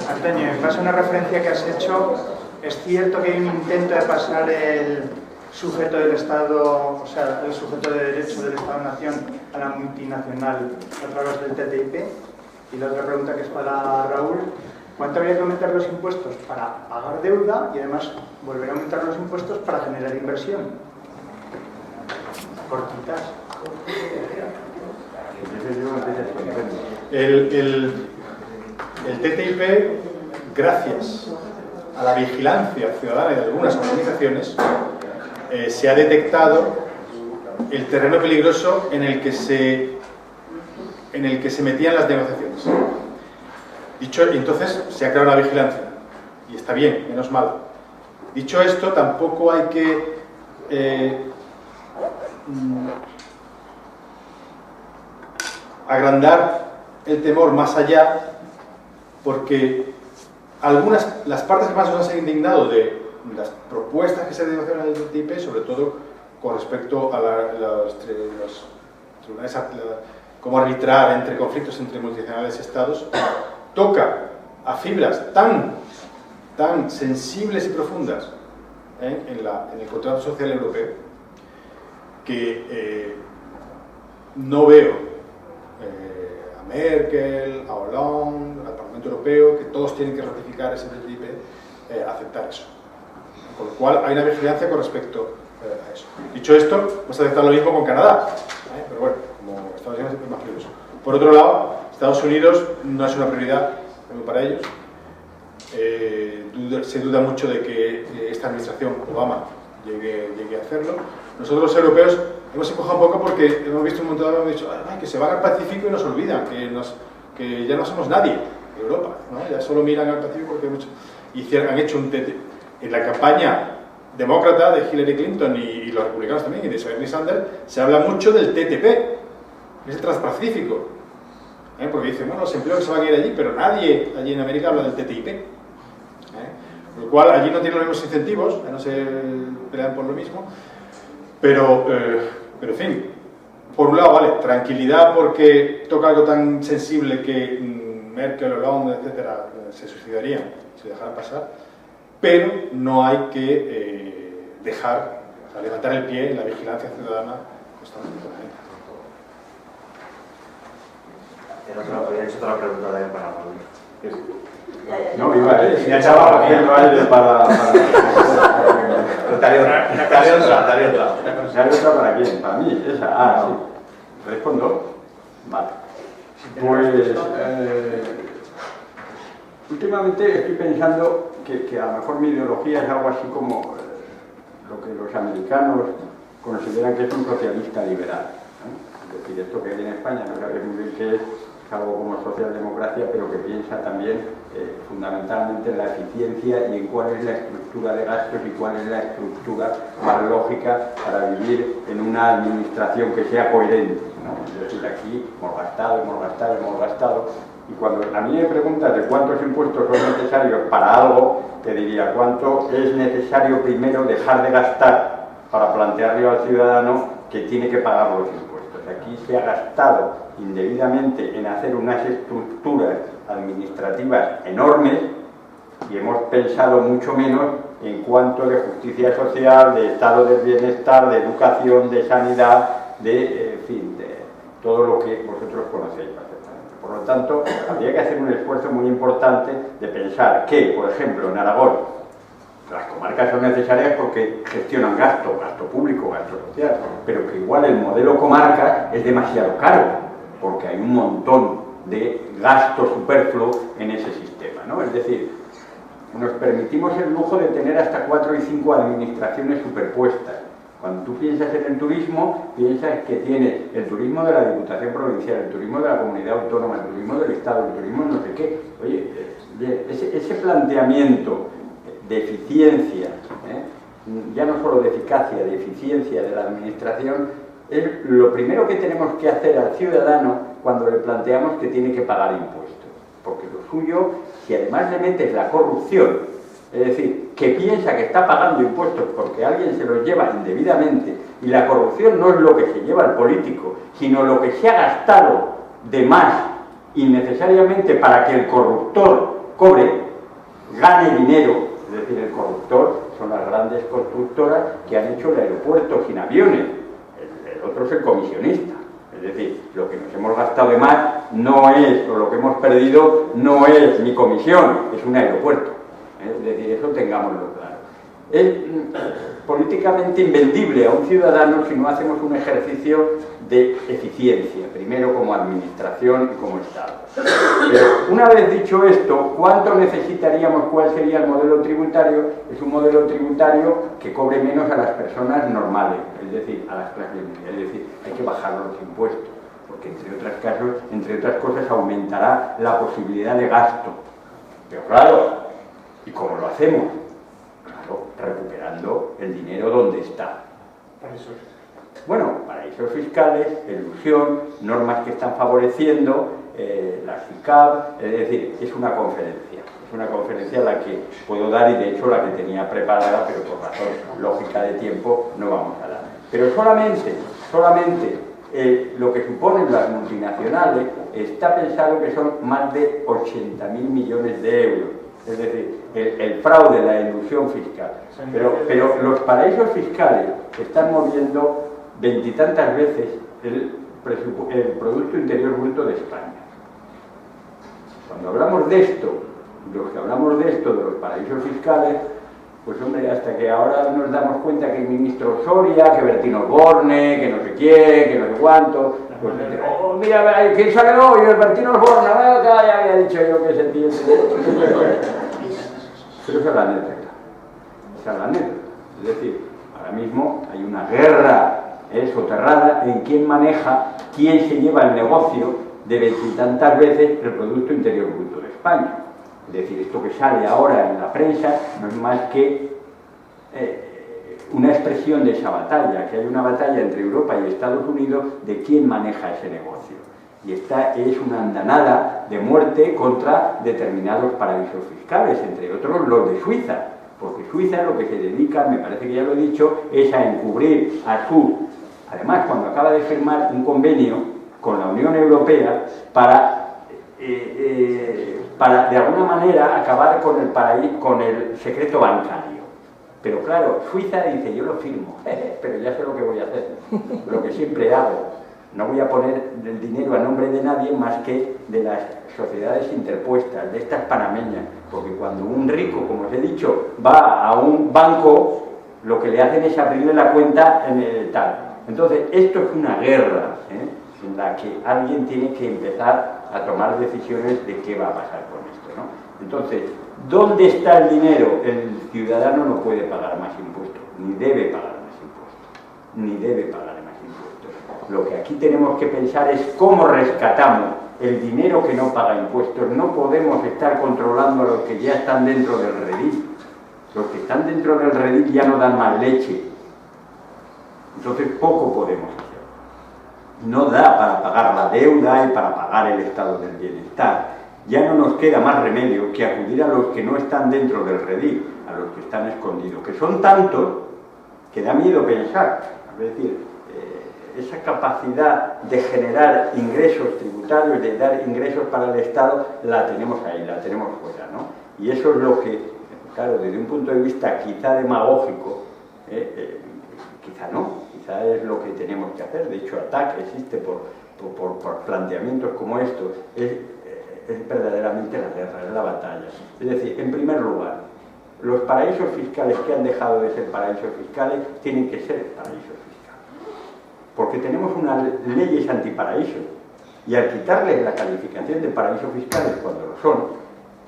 Antonio, en base a una referencia que has hecho, ¿es cierto que hay un intento de pasar el sujeto del Estado, o sea, el sujeto de derecho del Estado-Nación a la multinacional a través del TTIP? Y la otra pregunta, que es para Raúl, ¿cuánto habría que aumentar los impuestos para pagar deuda y además volver a aumentar los impuestos para generar inversión? Cortitas. El TTIP, gracias a la vigilancia ciudadana de algunas organizaciones, se ha detectado el terreno peligroso en el que se metían las negociaciones. Dicho, entonces se ha creado una vigilancia y está bien, menos mal. Dicho esto, tampoco hay que agrandar el temor más allá, porque las partes que más nos han indignado de las propuestas que se negociaron en el TTIP, sobre todo con respecto a los tribunales, cómo arbitrar entre conflictos entre multinacionales y estados, toca a fibras tan sensibles y profundas en el contrato social europeo que no veo a Merkel, a Hollande, al Parlamento Europeo, que todos tienen que ratificar ese TTIP, aceptar eso. Con lo cual hay una vigilancia con respecto a eso. Dicho esto, vamos a aceptar lo mismo con Canadá, pero bueno, como Estados Unidos es más peligroso. Por otro lado, Estados Unidos no es una prioridad para ellos. Se duda mucho de que esta administración, Obama, llegue a hacerlo. Nosotros los europeos hemos empujado un poco porque hemos visto un montón de hemos dicho que se van al Pacífico y nos olvidan, que ya no somos nadie de Europa, ¿no? Ya solo miran al Pacífico porque han hecho un en la campaña demócrata de Hillary Clinton y los republicanos también, y de Bernie Sanders, se habla mucho del TTP, que es el Transpacífico, porque dicen, bueno, los empleos se van a ir allí, pero nadie allí en América habla del TTIP, con lo cual allí no tienen los mismos incentivos, no se pelean por lo mismo, pero en fin, por un lado, vale, tranquilidad porque toca algo tan sensible que Merkel, Hollande, etcétera, se suicidarían si se dejaran pasar, pero no hay que levantar el pie en la vigilancia ciudadana constantemente. Había hecho otra pregunta también para Raúl. No, iba ya estaba haciendo aire para... Daré otra. ¿Daré otra para quién? ¿Para mí? ¿Esa? Ah, sí. ¿Respondo? Vale. Pues... últimamente estoy pensando que a lo mejor mi ideología es algo así como lo que los americanos consideran que es un socialista liberal, ¿no? Es decir, esto que hay en España no sabe muy bien qué es algo como socialdemocracia, pero que piensa también fundamentalmente en la eficiencia y en cuál es la estructura de gastos y cuál es la estructura más lógica para vivir en una administración que sea coherente, ¿no? Es decir, aquí hemos gastado, y cuando a mí me preguntas de cuántos impuestos son necesarios para algo, te diría cuánto es necesario primero dejar de gastar para plantearle al ciudadano que tiene que pagar los impuestos. Aquí se ha gastado indebidamente en hacer unas estructuras administrativas enormes y hemos pensado mucho menos en cuanto de justicia social, de estado del bienestar, de educación, de sanidad, en fin, de todo lo que vosotros conocéis perfectamente. Por lo tanto, habría que hacer un esfuerzo muy importante de pensar que, por ejemplo, en Aragón, las comarcas son necesarias porque gestionan gasto público, gasto social, pero que igual el modelo comarca es demasiado caro, porque hay un montón de gasto superfluo en ese sistema, ¿no? Es decir, nos permitimos el lujo de tener hasta 4 y 5 administraciones superpuestas. Cuando tú piensas en el turismo, piensas que tienes el turismo de la Diputación Provincial, el turismo de la Comunidad Autónoma, el turismo del Estado, el turismo no sé qué. Oye, ese planteamiento de eficiencia, ya no solo de eficacia, de eficiencia de la administración, es lo primero que tenemos que hacer al ciudadano cuando le planteamos que tiene que pagar impuestos. Porque lo suyo, si además le metes la corrupción, es decir, que piensa que está pagando impuestos porque alguien se los lleva indebidamente, y la corrupción no es lo que se lleva el político, sino lo que se ha gastado de más innecesariamente para que el corruptor gane dinero. Es decir, el corruptor son las grandes constructoras que han hecho el aeropuerto sin aviones, el otro es el comisionista. Es decir, lo que nos hemos gastado de más no es, o lo que hemos perdido no es mi comisión, es un aeropuerto. Es decir, eso tengámoslo claro. Es políticamente invendible a un ciudadano si no hacemos un ejercicio de eficiencia, primero como administración y como Estado. Pero una vez dicho esto, ¿cuánto necesitaríamos? ¿Cuál sería el modelo tributario? Es un modelo tributario que cobre menos a las personas normales, es decir, a las clases medias. Es decir, hay que bajar los impuestos, porque entre otras cosas aumentará la posibilidad de gasto. Pero claro, ¿y cómo lo hacemos? Claro, recuperando el dinero donde está. Bueno, paraísos fiscales, elusión, normas que están favoreciendo, la CICAB, es decir, es una conferencia la que puedo dar y de hecho la que tenía preparada, pero por razón lógica de tiempo no vamos a dar. Pero solamente lo que suponen las multinacionales está pensado que son más de 80.000 millones de euros. Es decir, el fraude, la ilusión fiscal. Pero los paraísos fiscales están moviendo veintitantas veces el Producto Interior Bruto de España. Cuando hablamos de esto, los que hablamos de esto, de los paraísos fiscales, Pues hombre, hasta que ahora nos damos cuenta que el ministro Soria, que Bertino Osborne, que no sé quién, que no sé cuánto, pues oh, mira, ¿quién sale hoy? El Bertino Osborne, ya había dicho yo que se entiende. Pero esa es la anécdota. Esa es la anécdota. Es decir, ahora mismo hay una guerra soterrada en quién maneja, quién se lleva el negocio de veintitantas veces el Producto Interior Bruto de España. Es decir, esto que sale ahora en la prensa no es más que una expresión de esa batalla, que hay una batalla entre Europa y Estados Unidos de quién maneja ese negocio. Y esta es una andanada de muerte contra determinados paraísos fiscales, entre otros los de Suiza, porque Suiza lo que se dedica, me parece que ya lo he dicho, es a encubrir a su... Además, cuando acaba de firmar un convenio con la Unión Europea para de alguna manera acabar con el secreto bancario. Pero claro, Suiza dice, yo lo firmo, pero ya sé lo que voy a hacer, lo que siempre hago. No voy a poner el dinero a nombre de nadie más que de las sociedades interpuestas, de estas panameñas, porque cuando un rico, como os he dicho, va a un banco, lo que le hacen es abrirle la cuenta en el tal. Entonces, esto es una guerra, en la que alguien tiene que empezar a tomar decisiones de qué va a pasar con esto, ¿no? Entonces, ¿dónde está el dinero? El ciudadano no puede pagar más impuestos, ni debe pagar más impuestos, ni debe pagar más impuestos. Lo que aquí tenemos que pensar es cómo rescatamos el dinero que no paga impuestos. No podemos estar controlando a los que ya están dentro del redil. Los que están dentro del redil ya no dan más leche. Entonces, poco podemos hacer. No da para pagar la deuda y para pagar el estado del bienestar. Ya no nos queda más remedio que acudir a los que no están dentro del redil, a los que están escondidos, que son tantos que da miedo pensar. Es decir, esa capacidad de generar ingresos tributarios, de dar ingresos para el Estado, la tenemos ahí, la tenemos fuera, ¿no? Y eso es lo que, claro, desde un punto de vista quizá demagógico, quizá no, quizá es lo que tenemos que hacer. De hecho, ATAC existe por planteamientos como estos, es verdaderamente la guerra, es la batalla. Es decir, en primer lugar, los paraísos fiscales que han dejado de ser paraísos fiscales tienen que ser paraísos fiscales, porque tenemos unas leyes antiparaísos, y al quitarles la calificación de paraísos fiscales cuando lo son,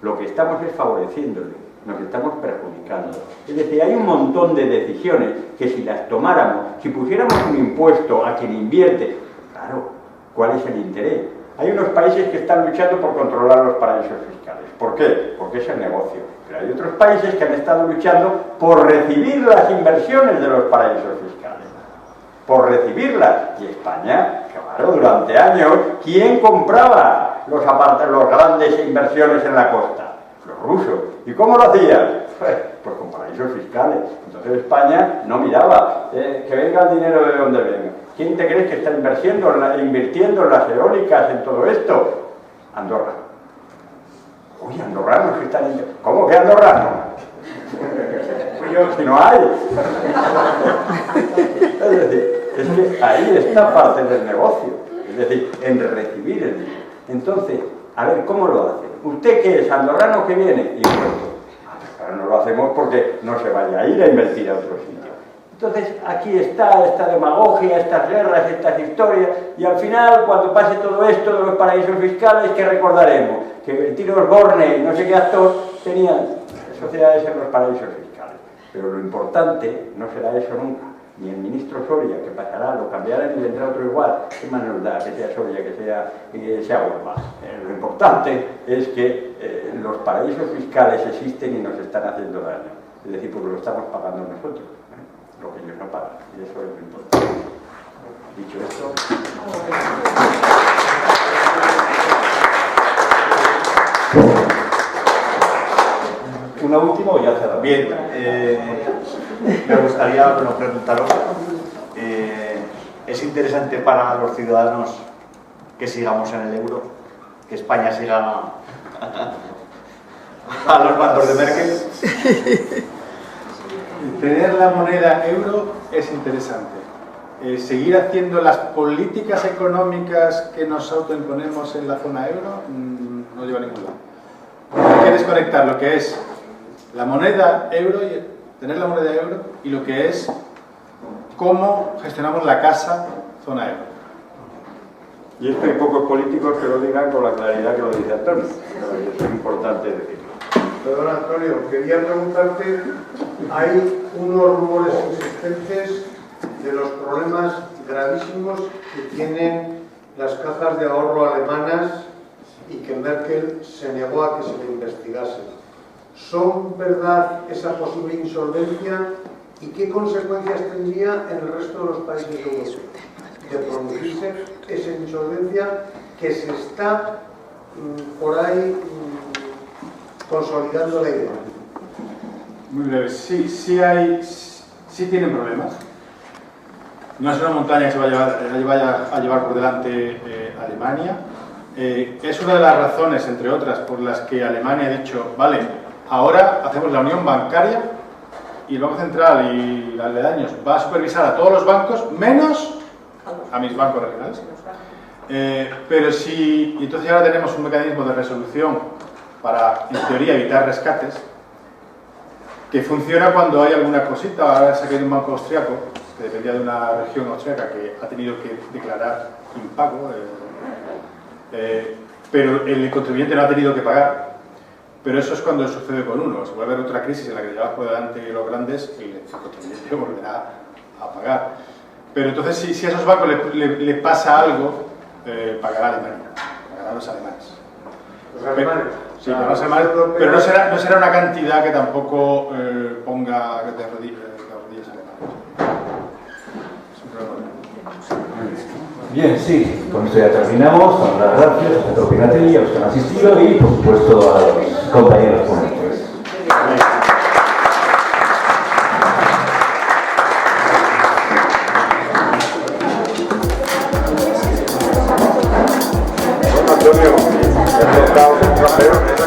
lo que estamos es favoreciéndoles, nos estamos perjudicando. Es decir, hay un montón de decisiones que si las tomáramos, si pusiéramos un impuesto a quien invierte, claro, ¿cuál es el interés? Hay unos países que están luchando por controlar los paraísos fiscales. ¿Por qué? Porque es el negocio. Pero hay otros países que han estado luchando por recibir las inversiones de los paraísos fiscales. Por recibirlas. Y España, claro, durante años, ¿quién compraba los grandes inversiones en la costa? Los rusos. ¿Y cómo lo hacían? Pues con paraísos fiscales. Entonces España no miraba que venga el dinero de donde venga. ¿Quién te crees que está invirtiendo en las eólicas, en todo esto? Andorra. Uy, andorranos que están... ¿Cómo que andorranos? Si no hay. Es decir, es que ahí está parte del negocio. Es decir, en recibir el dinero. Entonces, a ver, ¿cómo lo hace? ¿Usted qué es? ¿Andorrano que viene? Y ahora no lo hacemos porque no se vaya a ir a invertir a otro sitio. Entonces, aquí está esta demagogia, estas guerras, estas historias, y al final, cuando pase todo esto de los paraísos fiscales, ¿qué recordaremos? Que Bertino Osborne y no sé qué actor tenían sociedades en los paraísos fiscales. Pero lo importante no será eso nunca. Ni el ministro Soria, que pasará, lo cambiarán y vendrá otro igual. ¿Qué más nos da que sea Soria, que sea Huelva? Lo importante es que los paraísos fiscales existen y nos están haciendo daño. Es decir, porque lo estamos pagando nosotros. Lo que ellos no pagan, y eso es lo importante. Dicho esto... ¿Una última o ya cerramos? Bien, me gustaría preguntaros, ¿es interesante para los ciudadanos que sigamos en el euro? ¿Que España siga a los mandos de Merkel? Tener la moneda euro es interesante. Seguir haciendo las políticas económicas que nos autoimponemos en la zona euro no lleva a ningún lado. Hay que desconectar lo que es la moneda euro tener la moneda euro, y lo que es cómo gestionamos la casa zona euro. Y esto hay pocos políticos que lo digan con la claridad que lo dice Antonio. Eso es importante decirlo. Perdón, Antonio, quería preguntarte, hay unos rumores insistentes de los problemas gravísimos que tienen las cajas de ahorro alemanas y que Merkel se negó a que se le investigasen. ¿Son verdad esa posible insolvencia y qué consecuencias tendría en el resto de los países de Europa de producirse esa insolvencia que se está por ahí consolidando la idea? Muy breve. Sí tienen problemas. No es una montaña que se vaya a llevar por delante Alemania. Es una de las razones, entre otras, por las que Alemania ha dicho, vale, ahora hacemos la unión bancaria y el Banco Central y los aledaños va a supervisar a todos los bancos, menos a mis bancos regionales. Pero si, y entonces ahora tenemos un mecanismo de resolución para, en teoría, evitar rescates, que funciona cuando hay alguna cosita. Ahora se ha caído un banco austriaco, que dependía de una región austriaca, que ha tenido que declarar impago, pero el contribuyente no ha tenido que pagar. Pero eso es cuando sucede con uno. Si vuelve a haber otra crisis en la que llevas por delante los grandes, el contribuyente volverá a pagar. Pero entonces, si a esos bancos le pasa algo, pagará Alemania, pagarán los alemanes. ¿Los alemanes? Sí, los alemanes, pero no será una cantidad que tampoco ponga de rodillas alemanes. Bien, sí, con esto ya terminamos. Con las gracias a Pedro Pinatelli, a los que han asistido y, por supuesto, a los compañeros ponentes. Antonio, te ha tocado un trasero.